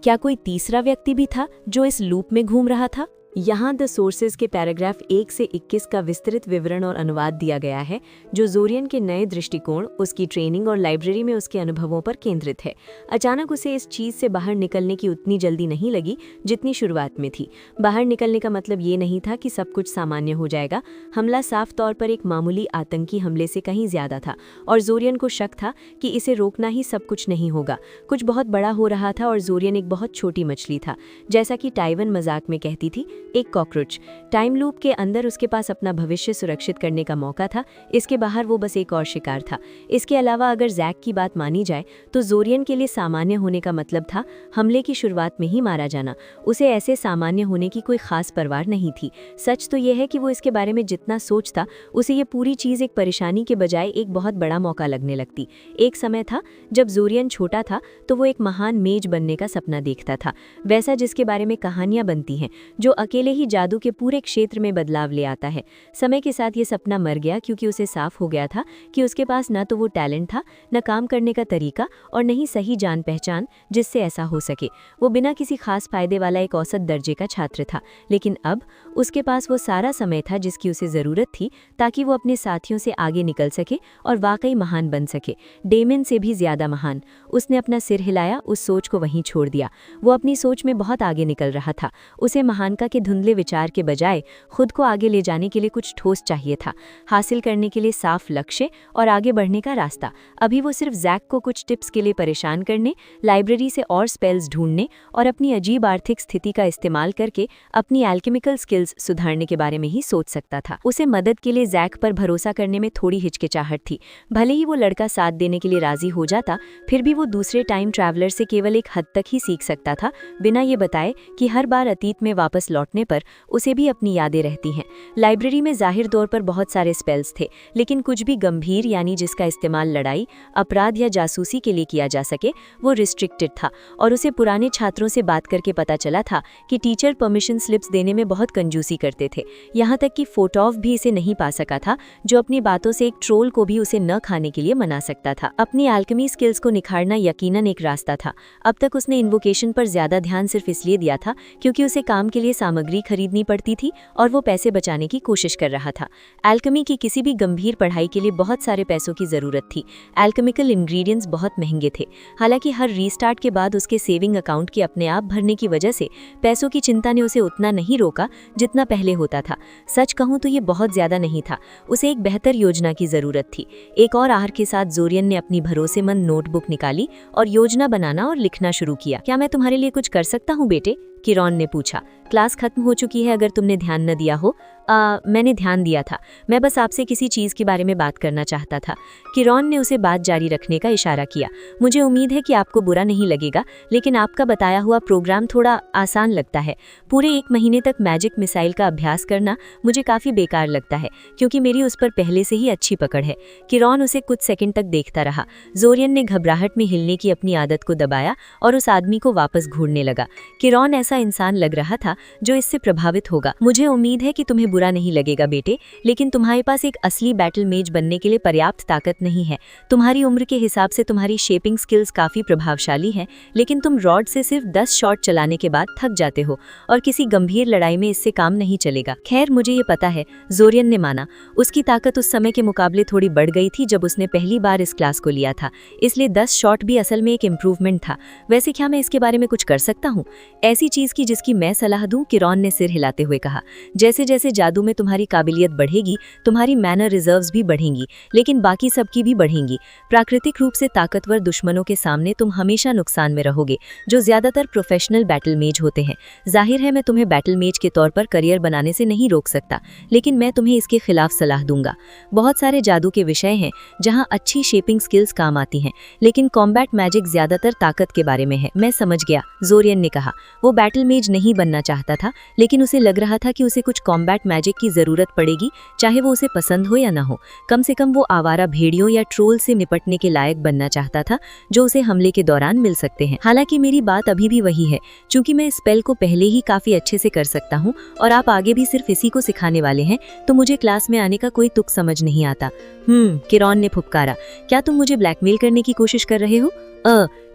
क्या कोई तीसरा व्यक्ति भी था जो इस लूप में घूम रहा था? यहाँ द सोर्सेज के पैराग्राफ 1 से 21 का विस्तृत विवरण और अनुवाद दिया गया है, जो जोरियन के नए दृष्टिकोण, उसकी ट्रेनिंग और लाइब्रेरी में उसके अनुभवों पर केंद्रित है। अचानक उसे इस चीज़ से बाहर निकलने की उतनी जल्दी नहीं लगी जितनी शुरुआत में थी। बाहर निकलने का मतलब ये नहीं था कि सब कुछ सामान्य हो जाएगा। हमला साफ तौर पर एक मामूली आतंकी हमले से कहीं ज्यादा था, और जोरियन को शक था कि इसे रोकना ही सब कुछ नहीं होगा। कुछ बहुत बड़ा हो रहा था और जोरियन एक बहुत छोटी मछली था। जैसा कि टाइवन मजाक में कहती थी, एक कॉकरोच। टाइम लूप के अंदर उसके पास अपना भविष्य सुरक्षित करने का मौका था, इसके बाहर वो बस एक और शिकार था। इसके अलावा अगर जैक की बात मानी जाए तो जोरियन के लिए सामान्य होने का मतलब था हमले की शुरुआत में ही मारा जाना। उसे ऐसे सामान्य होने की कोई खास परवाह नहीं थी। सच तो यह है कि वो इसके बारे में जितना सोचता, उसे ये पूरी चीज़ एक परेशानी के बजाय एक बहुत बड़ा मौका लगने लगती। एक समय था जब जोरियन छोटा था तो वो एक महान मेज बनने का सपना देखता था, वैसा जिसके बारे में कहानियां बनती हैं, जो अकेले ही जादू के पूरे क्षेत्र में बदलाव ले आता है। समय के साथ ये सपना मर गया क्योंकि उसे साफ हो गया था कि उसके पास न तो वो टैलेंट था, न काम करने का तरीका, और न ही सही जान पहचान जिससे ऐसा हो सके। वो बिना किसी खास फायदे वाला एक औसत दर्जे का छात्र था, लेकिन अब उसके पास वो सारा समय था जिसकी उसे ज़रूरत थी ताकि वो अपने साथियों से आगे निकल सके और वाकई महान बन सके, डेमन से भी ज़्यादा महान। उसने अपना सिर हिलाया, उस सोच को वहीं छोड़ दिया। वो अपनी सोच में बहुत आगे निकल रहा था। उसे महानता के धुन धुंधले विचार के बजाय खुद को आगे ले जाने के लिए कुछ ठोस चाहिए था, हासिल करने के लिए साफ लक्ष्य और आगे बढ़ने का रास्ता। अभी वो सिर्फ जैक को कुछ टिप्स के लिए परेशान करने, लाइब्रेरी से और स्पेल्स ढूंढने और अपनी अजीब आर्थिक स्थिति का इस्तेमाल करके अपनी एल्केमिकल स्किल्स सुधारने के बारे में ही सोच सकता था। उसे मदद के लिए जैक पर भरोसा करने में थोड़ी हिचकिचाहट थी। भले ही वो लड़का साथ देने के लिए राजी हो जाता, फिर भी वो दूसरे टाइम ट्रैवलर से केवल एक हद तक ही सीख सकता था, बिना ये बताए कि हर बार अतीत में वापस लौटने पर उसे भी अपनी यादें रहती हैं। लाइब्रेरी में जाहिर तौर पर बहुत सारे स्पेल्स थे, लेकिन कुछ भी गंभीर यानी जिसका इस्तेमाल लड़ाई, अपराध या जासूसी के लिए किया जा सके, वो रिस्ट्रिक्टेड था। और उसे पुराने छात्रों से बात करके पता चला था कि टीचर परमिशन स्लिप्स देने में बहुत कंजूसी करते थे। यहाँ तक कि फोटोव भी इसे नहीं पा सका था, जो अपनी बातों से एक ट्रोल को भी उसे न खाने के लिए मना सकता था। अपनी एल्केमी स्किल्स को निखारना यकीनन एक रास्ता था। अब तक उसने इन्वोकेशन पर ज्यादा ध्यान सिर्फ इसलिए दिया था क्योंकि उसे काम के लिए सामग्री खरीदनी पड़ती थी और वो पैसे बचाने की कोशिश कर रहा था। एल्केमी की किसी भी गंभीर पढ़ाई के लिए बहुत सारे पैसों की जरूरत थी। एल्केमिकल इंग्रेडिएंट्स बहुत महंगे थे। हालांकि हर रीस्टार्ट के बाद उसके सेविंग अकाउंट के अपने आप भरने की वजह से पैसों की चिंता ने उसे उतना नहीं रोका जितना पहले होता था। सच कहूं तो ये बहुत ज्यादा नहीं था। उसे एक बेहतर योजना की जरूरत थी। एक और आहर के साथ जोरियन ने अपनी भरोसेमंद नोटबुक निकाली और योजना बनाना और लिखना शुरू किया। क्या मैं तुम्हारे लिए कुछ कर सकता हूँ बेटे? किरॉन ने पूछा। क्लास खत्म हो चुकी है, अगर तुमने ध्यान न दिया हो। मैंने ध्यान दिया था। मैं बस आपसे किसी चीज के बारे में बात करना चाहता था। किरॉन ने उसे बात जारी रखने का इशारा किया। मुझे उम्मीद है कि आपको बुरा नहीं लगेगा, लेकिन आपका बताया हुआ प्रोग्राम थोड़ा आसान लगता है। पूरे 1 महीने तक मैजिक मिसाइल का अभ्यास करना मुझे काफी बेकार लगता है, क्योंकि मेरी उस पर पहले से ही अच्छी पकड़ है। किरॉन उसे कुछ सेकंड तक देखता रहा। जोरियन ने घबराहट में हिलने की अपनी आदत को दबाया और उस आदमी को वापस घूरने लगा। किरॉन ऐसा इंसान लग रहा था जो इससे प्रभावित होगा। मुझे उम्मीद है कि तुम्हें बुरा नहीं लगेगा बेटे, लेकिन तुम्हारे पास एक असली बैटल मेज बनने के लिए पर्याप्त ताकत नहीं है। तुम्हारी उम्र के हिसाब से तुम्हारी शेपिंग स्किल्स काफी प्रभावशाली हैं, लेकिन तुम रॉड से सिर्फ 10 शॉट चलाने के बाद थक जाते हो और किसी गंभीर लड़ाई में इससे काम नहीं चलेगा। खैर, मुझे ये पता है, जोरियन ने माना। उसकी ताकत उस समय के मुकाबले थोड़ी बढ़ गई थी जब उसने पहली बार इस क्लास को लिया था, इसलिए 10 शॉट भी असल में एक इम्प्रूवमेंट था। वैसे क्या मैं इसके बारे में कुछ कर सकता हूँ? ऐसी चीज की जिसकी मैं सलाह दूं? किरॉन ने सिर हिलाते हुए कहा। जैसे जैसे जादू में तुम्हारी काबिलियत बढ़ेगी, तुम्हारी मैनर रिजर्व्स भी बढ़ेंगी, लेकिन बाकी सबकी भी बढ़ेंगी। प्राकृतिक रूप से ताकतवर दुश्मनों के सामने तुम हमेशा नुकसान में रहोगे, जो ज्यादातर प्रोफेशनल बैटल मेज होते हैं। जाहिर है मैं तुम्हें बैटल मेज के तौर पर करियर बनाने से नहीं रोक सकता, लेकिन मैं तुम्हें इसके खिलाफ सलाह दूंगा। बहुत सारे जादू के विषय हैं जहाँ अच्छी शेपिंग स्किल्स काम आती हैं, लेकिन कॉम्बैट मैजिक ज्यादातर ताकत के बारे में है। मैं समझ गया, जोरियन ने कहा। वो बैटल मेज नहीं बनना चाहता था, लेकिन उसे लग रहा था कि उसे कुछ कॉम्बैट मैजिक की जरूरत पड़ेगी, चाहे वो उसे पसंद हो या ना हो। कम से कम वो आवारा भेड़ियों या ट्रोल से निपटने के लायक बनना चाहता था, जो उसे हमले के दौरान मिल सकते हैं। हालांकि मेरी बात अभी भी वही है, चूंकि मैं इस स्पेल को पहले ही काफी अच्छे से कर सकता हूँ और आप आगे भी सिर्फ इसी को सिखाने वाले हैं, तो मुझे क्लास में आने का कोई तुक समझ नहीं आता। किरॉन ने फुफकारा। क्या तुम मुझे ब्लैकमेल करने की कोशिश कर रहे हो?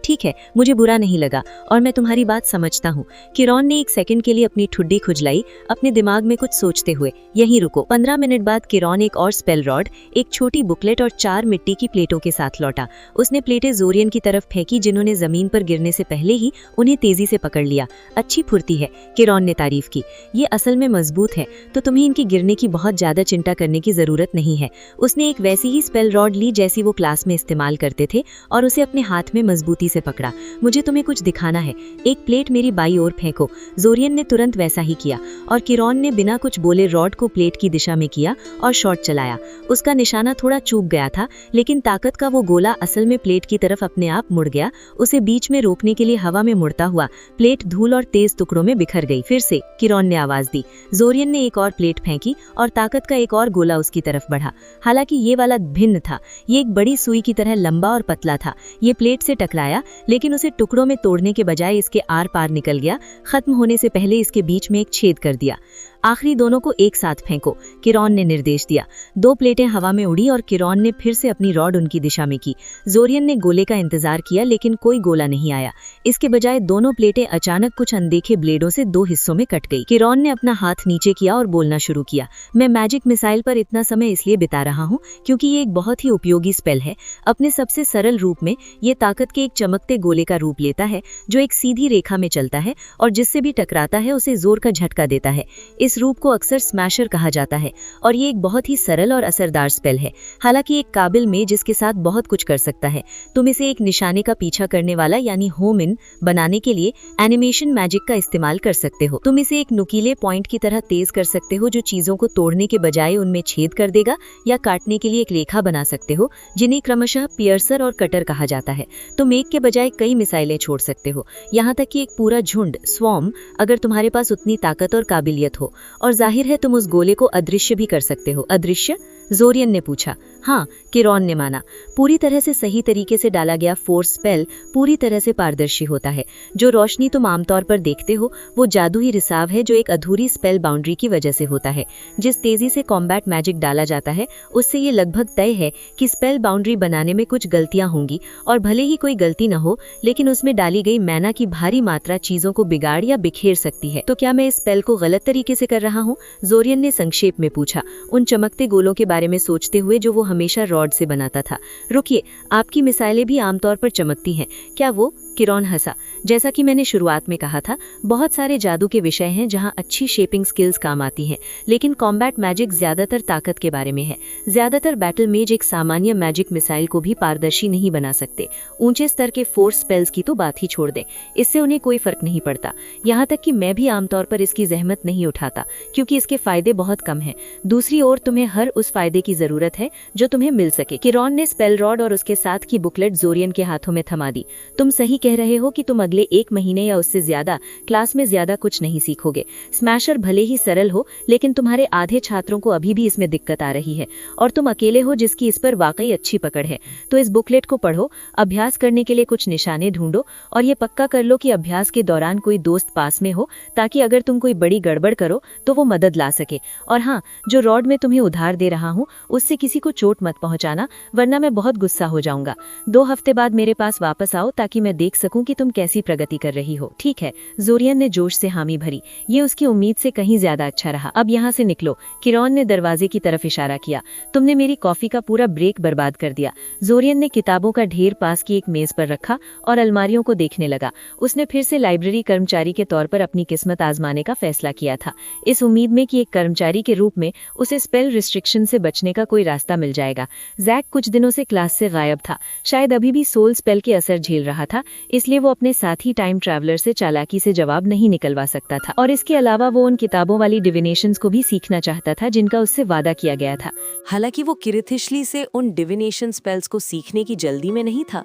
ठीक है, मुझे बुरा नहीं लगा और मैं तुम्हारी बात समझता हूँ। किरॉन ने 1 सेकंड के लिए अपनी ठुड्डी खुजलाई, अपने दिमाग में कुछ सोचते हुए। यहीं रुको। 15 मिनट बाद किरॉन एक और स्पेल रॉड, एक छोटी बुकलेट और 4 मिट्टी की प्लेटों के साथ लौटा। उसने प्लेटें जोरियन की तरफ फेंकी, जिन्होंने जमीन पर गिरने से पहले ही उन्हें तेजी से पकड़ लिया। अच्छी फुर्ती है, किरॉन ने तारीफ की। ये असल में मजबूत है, तो तुम्हें इनकी गिरने की बहुत ज्यादा चिंता करने की जरूरत नहीं है। उसने एक वैसी ही स्पेल रॉड ली जैसी वो क्लास में इस्तेमाल करते थे और उसे अपने हाथ में मजबूती से पकड़ा। मुझे तुम्हें कुछ दिखाना है। एक प्लेट मेरी बाई ओर फेंको। जोरियन ने तुरंत वैसा ही किया और किरॉन ने बिना कुछ बोले रॉड को प्लेट की दिशा में किया और शॉट चलाया। उसका निशाना थोड़ा चूक गया था, लेकिन ताकत का वो गोला असल में प्लेट की तरफ अपने आप मुड़ गया। उसे बीच में रोकने के लिए हवा में मुड़ता हुआ प्लेट धूल और तेज टुकड़ों में बिखर गई। फिर से किरॉन ने आवाज दी। जोरियन ने एक और प्लेट फेंकी और ताकत का एक और गोला उसकी तरफ बढ़ा। हालांकि ये वाला भिन्न था। ये एक बड़ी सुई की तरह लंबा और पतला था। ये प्लेट से टकराया, लेकिन उसे टुकड़ों में तोड़ने के बजाय इसके आर पार निकल गया। खत्म होने से पहले इसके बीच में एक छेद कर दिया। आखिरी दोनों को एक साथ फेंको, किरॉन ने निर्देश दिया। 2 प्लेटें हवा में उड़ी और किरॉन ने फिर से अपनी रॉड उनकी दिशा में की। जोरियन ने गोले का इंतजार किया लेकिन कोई गोला नहीं आया। इसके बजाय दोनों प्लेटें अचानक कुछ अनदेखे ब्लेडों से 2 हिस्सों में कट गई। किरॉन ने अपना हाथ नीचे किया और बोलना शुरू किया, मैं मैजिक मिसाइल पर इतना समय इसलिए बिता रहा हूँ क्योंकि ये एक बहुत ही उपयोगी स्पेल है। अपने सबसे सरल रूप में ये ताकत के एक चमकते गोले का रूप लेता है जो एक सीधी रेखा में चलता है और जिससे भी टकराता है उसे जोर का झटका देता है। इस रूप को अक्सर स्मैशर कहा जाता है और ये एक बहुत ही सरल और असरदार स्पेल है। हालांकि एक काबिल में जिसके साथ बहुत कुछ कर सकता है। तुम इसे एक निशाने का पीछा करने वाला यानी होम इन बनाने के लिए एनिमेशन मैजिक का इस्तेमाल कर सकते हो। तुम इसे एक नुकीले पॉइंट की तरह तेज कर सकते हो जो चीजों को तोड़ने के बजाय उनमें छेद कर देगा, या काटने के लिए एक रेखा बना सकते हो जिन्हें क्रमशः पियर्सर और कटर कहा जाता है। तुम एक के बजाय कई मिसाइलें छोड़ सकते हो, यहाँ तक कि एक पूरा झुंड स्वॉर्म, अगर तुम्हारे पास उतनी ताकत और काबिलियत हो। और जाहिर है तुम उस गोले को अदृश्य भी कर सकते हो। अदृश्य? जोरियन ने पूछा। हाँ, किरॉन ने माना। पूरी तरह से सही तरीके से डाला गया फोर्स स्पेल पूरी तरह से पारदर्शी होता है। जो रोशनी तुम आमतौर पर देखते हो वो जादुई रिसाव है जो एक अधूरी स्पेल बाउंड्री की वजह से होता है। जिस तेजी से कॉम्बैट मैजिक डाला जाता है उससे ये लगभग तय है कि स्पेल बाउंड्री बनाने में कुछ गलतियां होंगी, और भले ही कोई गलती न हो लेकिन उसमें डाली गई मैना की भारी मात्रा चीजों को बिगाड़ या बिखेर सकती है। तो क्या मैं इस स्पेल को गलत तरीके से कर रहा हूँ? जोरियन ने संक्षेप में पूछा, उन चमकते गोलों के बारे में सोचते हुए जो वो हमेशा रॉड से बनाता था। रुकिए, आपकी मिसाइलें भी आमतौर पर चमकती हैं, क्या वो? किरॉन हंसा। जैसा कि मैंने शुरुआत में कहा था, बहुत सारे जादू के विषय हैं जहां अच्छी शेपिंग स्किल्स काम आती हैं, लेकिन कॉम्बैट मैजिक ज्यादातर ताकत के बारे में है। ज्यादातर बैटल मेज एक सामान्य मैजिक मिसाइल को भी पारदर्शी नहीं बना सकते। ऊंचे स्तर के फोर्स स्पेल्स की तो बात ही छोड़ दें, इससे उन्हें कोई फर्क नहीं पड़ता। यहाँ तक कि मैं भी आमतौर पर इसकी जहमत नहीं उठाता क्योंकि इसके फायदे बहुत कम हैं। दूसरी ओर तुम्हें हर उस फायदे की जरूरत है जो तुम्हें मिल सके। किरॉन ने स्पेल रॉड और उसके साथ की बुकलेट जोरियन के हाथों में थमा दी। तुम सही कह रहे हो कि तुम अगले 1 महीने या उससे ज्यादा क्लास में ज्यादा कुछ नहीं सीखोगे। स्मैशर भले ही सरल हो लेकिन तुम्हारे आधे छात्रों को अभी भी इसमें दिक्कत आ रही है और तुम अकेले हो जिसकी इस पर वाकई अच्छी पकड़ है। तो इस बुकलेट को पढ़ो, अभ्यास करने के लिए कुछ निशाने ढूंढो और ये पक्का कर लो कि अभ्यास के दौरान कोई दोस्त पास में हो ताकि अगर तुम कोई बड़ी गड़बड़ करो तो वो मदद ला सके। और हाँ, जो रॉड मैं तुम्हें उधार दे रहा हूँ उससे किसी को चोट मत पहुंचाना वरना मैं बहुत गुस्सा हो जाऊंगा। 2 हफ्ते बाद मेरे पास वापस आओ ताकि मैं देख सकूं कि तुम कैसी प्रगति कर रही हो। ठीक है, जोरियन ने जोश से हामी भरी। ये उसकी उम्मीद से कहीं ज्यादा अच्छा रहा। अब यहाँ से निकलो। किरॉन ने दरवाजे की तरफ इशारा किया। तुमने मेरी कॉफी का पूरा ब्रेक बर्बाद कर दिया। जोरियन ने किताबों का ढेर पास की एक मेज पर रखा और अलमारियों को देखने लगा। उसने फिर से लाइब्रेरी कर्मचारी के तौर पर अपनी किस्मत आजमाने का फैसला किया था, इस उम्मीद में कि एक कर्मचारी के रूप में उसे स्पेल रिस्ट्रिक्शन से बचने का कोई रास्ता मिल जाएगा। जैक कुछ दिनों से क्लास से गायब था, शायद अभी भी सोल स्पेल के असर झेल रहा था, इसलिए वो अपने साथी टाइम ट्रैवलर से चालाकी से जवाब नहीं निकलवा सकता था। और इसके अलावा वो उन किताबों वाली डिविनेशंस को भी सीखना चाहता था जिनका उससे वादा किया गया था। हालांकि वो किरिथिशली से उन डिविनेशन स्पेल्स को सीखने की जल्दी में नहीं था।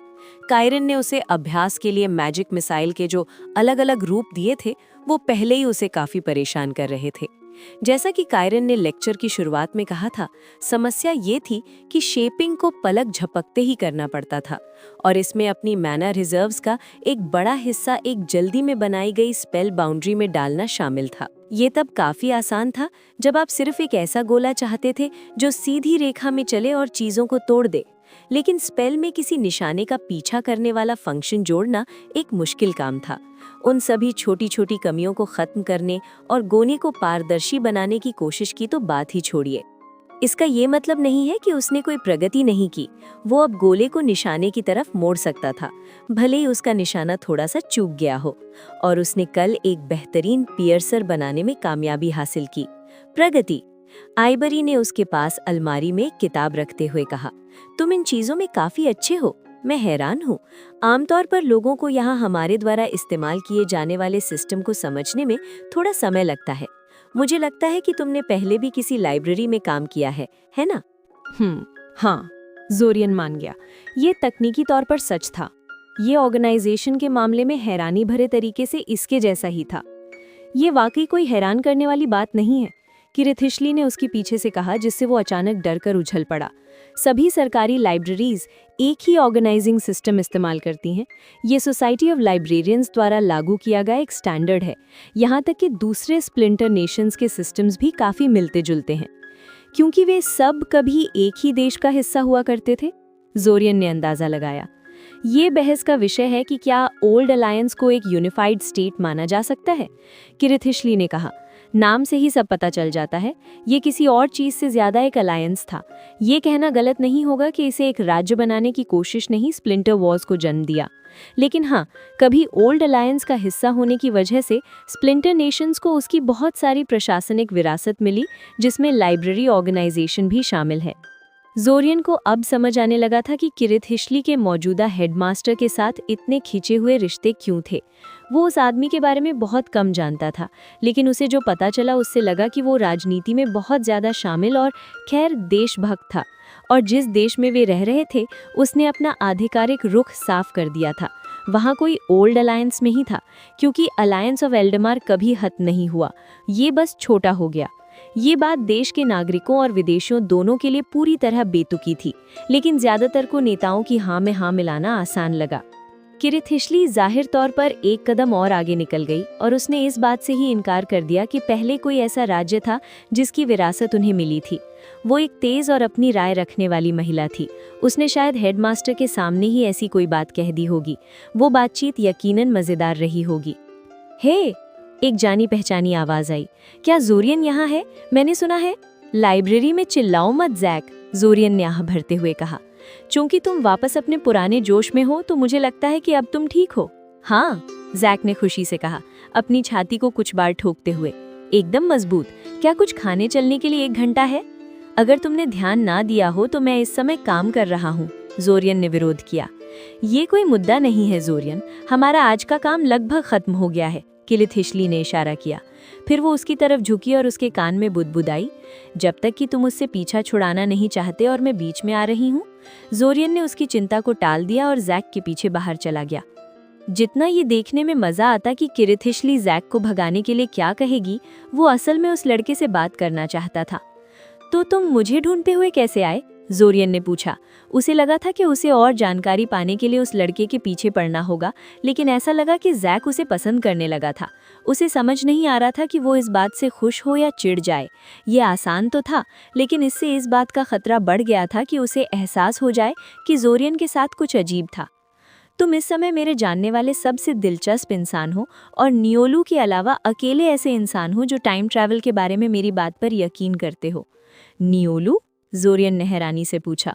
कायरन ने उसे अभ्यास के लिए मैजिक मिसाइल के जो अलग अलग रूप दिए थे वो पहले ही उसे काफी परेशान कर रहे थे। जैसा कि कायरन ने लेक्चर की शुरुआत में कहा था, समस्या ये थी कि शेपिंग को पलक झपकते ही करना पड़ता था और इसमें अपनी मैना रिजर्व्स का एक बड़ा हिस्सा एक जल्दी में बनाई गई स्पेल बाउंड्री में डालना शामिल था। ये तब काफी आसान था जब आप सिर्फ एक ऐसा गोला चाहते थे जो सीधी रेखा में चले और चीजों को तोड़ दे, लेकिन स्पेल में किसी निशाने का पीछा करने वाला फंक्शन जोड़ना एक मुश्किल काम था। उन सभी छोटी छोटी कमियों को खत्म करने और गोले को पारदर्शी बनाने की कोशिश की तो बात ही छोड़िए। इसका ये मतलब नहीं है कि उसने कोई प्रगति नहीं की। वो अब गोले को निशाने की तरफ मोड़ सकता था, भले ही उसका निशाना थोड़ा सा चूक गया हो, और उसने कल एक बेहतरीन पियर्सर बनाने में कामयाबी हासिल की। प्रगति। आइबरी ने उसके पास अलमारी में किताब रखते हुए कहा, तुम इन चीजों में काफी अच्छे हो। मैं हैरान हूँ। आमतौर पर लोगों को यहाँ हमारे द्वारा इस्तेमाल किए जाने वाले सिस्टम को समझने में थोड़ा समय लगता है। मुझे लगता है कि तुमने पहले भी किसी लाइब्रेरी में काम किया है ना? हाँ, जोरियन मान गया। ये तकनीकी तौर पर सच था। ये ऑर्गेनाइजेशन के मामले में हैरानी भरे तरीके से इसके जैसा ही था। ये वाकई कोई हैरान करने वाली बात नहीं है किरिथिशली ने उसके पीछे से कहा, जिससे वो अचानक डर कर उछल पड़ा। सभी सरकारी लाइब्रेरीज एक ही ऑर्गेनाइजिंग सिस्टम इस्तेमाल करती हैं। ये सोसाइटी ऑफ लाइब्रेरियंस द्वारा लागू किया गया एक स्टैंडर्ड है। यहाँ तक कि दूसरे स्प्लिंटर नेशंस के सिस्टम्स भी काफ़ी मिलते जुलते हैं, क्योंकि वे सब कभी एक ही देश का हिस्सा हुआ करते थे। ज़ोरियन ने अंदाज़ा लगाया। ये बहस का विषय है कि क्या ओल्ड अलायंस को एक यूनिफाइड स्टेट माना जा सकता है। किरिथिशली ने कहा, नाम से ही सब पता चल जाता है, ये किसी और चीज़ से ज़्यादा एक अलायंस था। ये कहना गलत नहीं होगा कि इसे एक राज्य बनाने की कोशिश ने ही स्प्लिंटर वॉर्स को जन्म दिया, लेकिन हाँ, कभी ओल्ड अलायंस का हिस्सा होने की वजह से स्प्लिंटर नेशंस को उसकी बहुत सारी प्रशासनिक विरासत मिली, जिसमें लाइब्रेरी ऑर्गेनाइजेशन भी शामिल है। ज़ोरियन को अब समझ आने लगा था कि किरिथिशली के मौजूदा हेडमास्टर के साथ इतने खिंचे हुए रिश्ते क्यों थे। वो उस आदमी के बारे में बहुत कम जानता था, लेकिन उसे जो पता चला उससे लगा कि वो राजनीति में बहुत ज़्यादा शामिल और खैर देशभक्त था, और जिस देश में वे रह रहे थे उसने अपना आधिकारिक रुख साफ कर दिया था। वहाँ कोई ओल्ड अलायंस में ही था, क्योंकि अलायंस ऑफ एल्डमार कभी खत्म नहीं हुआ, ये बस छोटा हो गया। ये बात देश के नागरिकों और विदेशियों दोनों के लिए पूरी तरह बेतुकी थी, लेकिन ज़्यादातर को नेताओं की हाँ में हाँ मिलाना आसान लगा। किरिथिशली जाहिर तौर पर एक कदम और आगे निकल गई और उसने इस बात से ही इनकार कर दिया कि पहले कोई ऐसा राज्य था जिसकी विरासत उन्हें मिली थी। वो एक तेज़ और अपनी राय रखने वाली महिला थी। उसने शायद हेडमास्टर के सामने ही ऐसी कोई बात कह दी होगी। वो बातचीत यकीनन मज़ेदार रही होगी। हे, एक जानी पहचानी आवाज़ आई। क्या ज़ोरियन यहाँ है? मैंने सुना है। लाइब्रेरी में चिल्लाओ मत ज़ैक, ज़ोरियन ने आह भरते हुए कहा। चूंकि तुम वापस अपने पुराने जोश में हो तो मुझे लगता है कि अब तुम ठीक हो। हाँ, ज़ैक ने खुशी से कहा, अपनी छाती को कुछ बार ठोकते हुए। एकदम मजबूत। क्या कुछ खाने चलने के लिए 1 घंटा है? अगर तुमने ध्यान ना दिया हो तो मैं इस समय काम कर रहा हूँ, ज़ोरियन ने विरोध किया। ये कोई मुद्दा नहीं है ज़ोरियन, हमारा आज का काम लगभग खत्म हो गया है, किरिथिशली ने इशारा किया। फिर वो उसकी तरफ झुकी और उसके कान में बुदबुदाई, जब तक कि तुम उससे पीछा छुड़ाना नहीं चाहते और मैं बीच में आ रही हूँ। ज़ोरियन ने उसकी चिंता को टाल दिया और ज़ैक के पीछे बाहर चला गया। जितना ये देखने में मज़ा आता कि किरिथिशली ज़ैक को भगाने के लिए क्या कहेगी, वो असल में उस लड़के से बात करना चाहता था। तो तुम मुझे ढूंढते हुए कैसे आए? ज़ोरियन ने पूछा। उसे लगा था कि उसे और जानकारी पाने के लिए उस लड़के के पीछे पड़ना होगा, लेकिन ऐसा लगा कि ज़ैक उसे पसंद करने लगा था। उसे समझ नहीं आ रहा था कि वो इस बात से खुश हो या चिढ़ जाए। ये आसान तो था, लेकिन इससे इस बात का खतरा बढ़ गया था कि उसे एहसास हो जाए कि ज़ोरियन के साथ कुछ अजीब था। तुम इस समय मेरे जानने वाले सबसे दिलचस्प इंसान हो, और नियोलू के अलावा अकेले ऐसे इंसान हो जो टाइम ट्रैवल के बारे में मेरी बात पर यकीन करते हो। नियोलू? ज़ोरियन ने हैरानी से पूछा।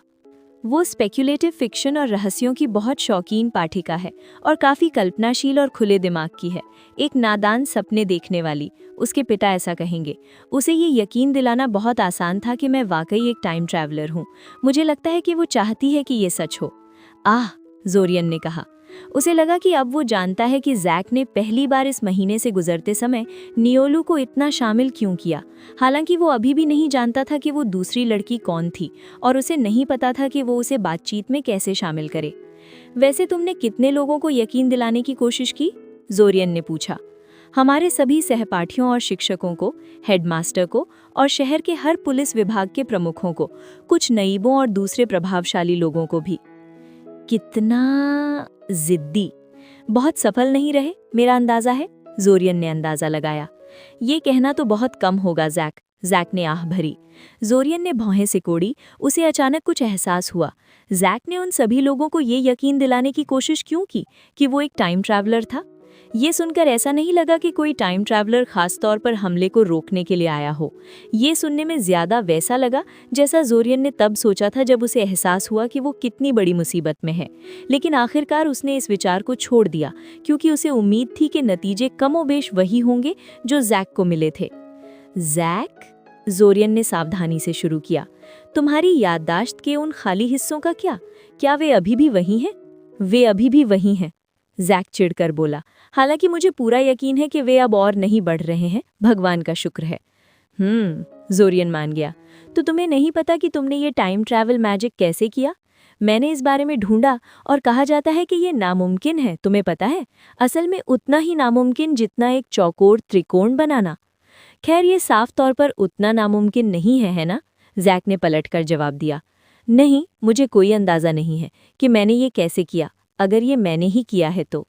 वो स्पेक्युलेटिव फिक्शन और रहस्यों की बहुत शौकीन पाठिका है और काफ़ी कल्पनाशील और खुले दिमाग की है। एक नादान सपने देखने वाली, उसके पिता ऐसा कहेंगे। उसे ये यकीन दिलाना बहुत आसान था कि मैं वाकई एक टाइम ट्रैवलर हूँ। मुझे लगता है कि वो चाहती है कि ये सच हो। आह, ज़ोरियन ने कहा। उसे लगा कि अब वो जानता है कि ज़ैक ने पहली बार इस महीने से गुजरते समय नियोलू को इतना शामिल क्यों किया। हालांकि वो अभी भी नहीं जानता था कि वो दूसरी लड़की कौन थी, और उसे नहीं पता था कि वो उसे बातचीत में कैसे शामिल करे। वैसे तुमने कितने लोगों को यकीन दिलाने की कोशिश की? ज़ोरियन ने पूछा। हमारे सभी सहपाठियों और शिक्षकों को, हेडमास्टर को और शहर के हर पुलिस विभाग के प्रमुखों को, कुछ नईबों और दूसरे प्रभावशाली लोगों को भी। कितना जिद्दी। बहुत सफल नहीं रहे, मेरा अंदाजा है, ज़ोरियन ने अंदाजा लगाया। ये कहना तो बहुत कम होगा ज़ैक ने आह भरी। ज़ोरियन ने भौहें सिकोड़ी। उसे अचानक कुछ एहसास हुआ। ज़ैक ने उन सभी लोगों को ये यकीन दिलाने की कोशिश क्यों की कि वो एक टाइम ट्रैवलर था? ये सुनकर ऐसा नहीं लगा कि कोई टाइम ट्रैवलर खास तौर पर हमले को रोकने के लिए आया हो। ये सुनने में ज़्यादा वैसा लगा जैसा ज़ोरियन ने तब सोचा था जब उसे एहसास हुआ कि वो कितनी बड़ी मुसीबत में है। लेकिन आखिरकार उसने इस विचार को छोड़ दिया, क्योंकि उसे उम्मीद थी कि नतीजे कमोबेश वही होंगे जो ज़ैक को मिले थे। ज़ैक? ज़ोरियन ने सावधानी से शुरू किया। तुम्हारी याददाश्त के उन खाली हिस्सों का क्या वे अभी भी वही हैं? वे अभी भी वही हैं, ज़ैक चिढ़कर बोला। हालांकि मुझे पूरा यकीन है कि वे अब और नहीं बढ़ रहे हैं, भगवान का शुक्र है। ज़ोरियन मान गया। तो तुम्हें नहीं पता कि तुमने ये टाइम ट्रैवल मैजिक कैसे किया? मैंने इस बारे में ढूंढा और कहा जाता है कि ये नामुमकिन है, तुम्हें पता है? असल में उतना ही नामुमकिन जितना एक चौकोर त्रिकोण बनाना। खैर ये साफ तौर पर उतना नामुमकिन नहीं है ना? जैक ने पलटकर जवाब दिया। नहीं, मुझे कोई अंदाज़ा नहीं है कि मैंने ये कैसे किया, अगर ये मैंने ही किया है तो।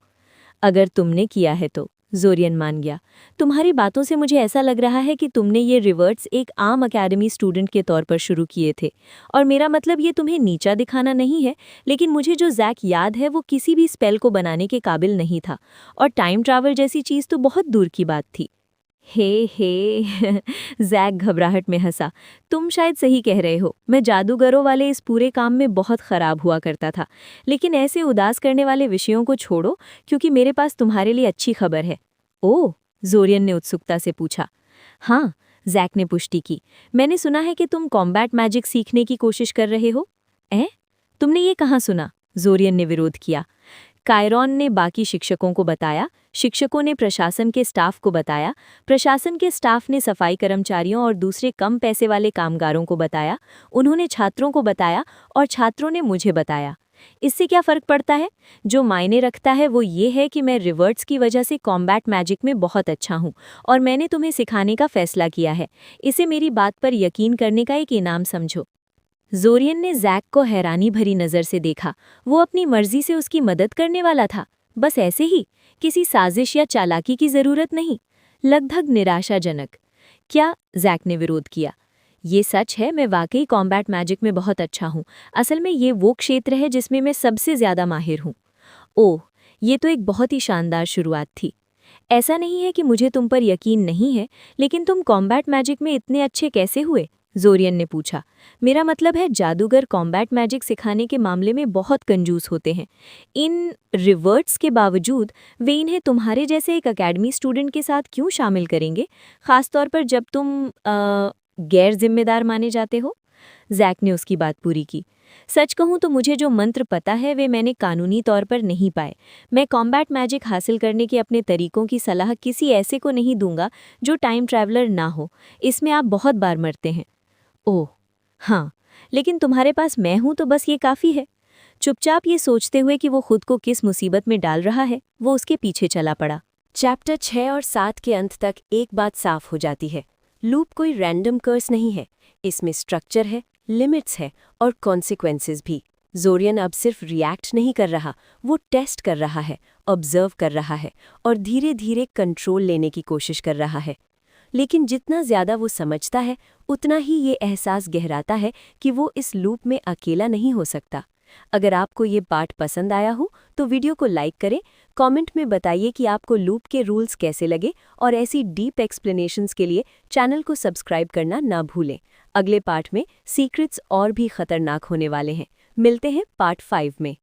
अगर तुमने किया है तो, ज़ोरियन मान गया। तुम्हारी बातों से मुझे ऐसा लग रहा है कि तुमने ये रिवर्ट्स एक आम अकेडमी स्टूडेंट के तौर पर शुरू किए थे। और मेरा मतलब ये तुम्हें नीचा दिखाना नहीं है, लेकिन मुझे जो जैक याद है वो किसी भी स्पेल को बनाने के काबिल नहीं था, और टाइम ट्रैवल जैसी चीज़ तो बहुत दूर की बात थी। हे जैक घबराहट में हंसा। तुम शायद सही कह रहे हो, मैं जादूगरों वाले इस पूरे काम में बहुत खराब हुआ करता था। लेकिन ऐसे उदास करने वाले विषयों को छोड़ो, क्योंकि मेरे पास तुम्हारे लिए अच्छी खबर है। ओह, ज़ोरियन ने उत्सुकता से पूछा। हाँ, जैक ने पुष्टि की। मैंने सुना है कि तुम कॉम्बैट मैजिक सीखने की कोशिश कर रहे हो। तुमने ये कहाँ सुना? ज़ोरियन ने विरोध किया। कायरॉन ने बाकी शिक्षकों को बताया, शिक्षकों ने प्रशासन के स्टाफ को बताया, प्रशासन के स्टाफ ने सफाई कर्मचारियों और दूसरे कम पैसे वाले कामगारों को बताया, उन्होंने छात्रों को बताया और छात्रों ने मुझे बताया। इससे क्या फ़र्क पड़ता है? जो मायने रखता है वो ये है कि मैं रिवर्ट्स की वजह से कॉम्बैट मैजिक में बहुत अच्छा हूँ और मैंने तुम्हें सिखाने का फैसला किया है। इसे मेरी बात पर यकीन करने का एक इनाम समझो। ज़ोरियन ने जैक को हैरानी भरी नज़र से देखा। वो अपनी मर्जी से उसकी मदद करने वाला था, बस ऐसे ही, किसी साजिश या चालाकी की ज़रूरत नहीं। लगभग निराशाजनक। क्या? जैक ने विरोध किया। ये सच है, मैं वाकई कॉम्बैट मैजिक में बहुत अच्छा हूँ। असल में ये वो क्षेत्र है जिसमें मैं सबसे ज़्यादा माहिर हूँ। ओह, ये तो एक बहुत ही शानदार शुरुआत थी। ऐसा नहीं है कि मुझे तुम पर यकीन नहीं है, लेकिन तुम कॉम्बैट मैजिक में इतने अच्छे कैसे हुए? ज़ोरियन ने पूछा। मेरा मतलब है, जादूगर कॉम्बैट मैजिक सिखाने के मामले में बहुत कंजूस होते हैं। इन रिवर्ट्स के बावजूद वे इन्हें तुम्हारे जैसे एक अकेडमी स्टूडेंट के साथ क्यों शामिल करेंगे, ख़ासतौर पर जब तुम गैर जिम्मेदार माने जाते हो? जैक ने उसकी बात पूरी की। सच कहूँ तो मुझे जो मंत्र पता है वे मैंने कानूनी तौर पर नहीं पाए। मैं कॉम्बैट मैजिक हासिल करने के अपने तरीकों की सलाह किसी ऐसे को नहीं दूंगा जो टाइम ट्रैवलर ना हो। इसमें आप बहुत बार मरते हैं। ओह हाँ, लेकिन तुम्हारे पास मैं हूं तो बस ये काफ़ी है। चुपचाप ये सोचते हुए कि वो खुद को किस मुसीबत में डाल रहा है, वो उसके पीछे चला पड़ा। चैप्टर 6 और 7 के अंत तक एक बात साफ हो जाती है, लूप कोई रैंडम कर्स नहीं है। इसमें स्ट्रक्चर है, लिमिट्स है और कॉन्सिक्वेंसेस भी। ज़ोरियन अब सिर्फ रिएक्ट नहीं कर रहा, वो टेस्ट कर रहा है, ऑब्जर्व कर रहा है और धीरे धीरे कंट्रोल लेने की कोशिश कर रहा है। लेकिन जितना ज़्यादा वो समझता है, उतना ही ये एहसास गहराता है कि वो इस लूप में अकेला नहीं हो सकता। अगर आपको ये पार्ट पसंद आया हो तो वीडियो को लाइक करें, कमेंट में बताइए कि आपको लूप के रूल्स कैसे लगे और ऐसी डीप एक्सप्लेनेशंस के लिए चैनल को सब्सक्राइब करना ना भूलें। अगले पार्ट में सीक्रेट्स और भी खतरनाक होने वाले हैं। मिलते हैं पार्ट 5 में।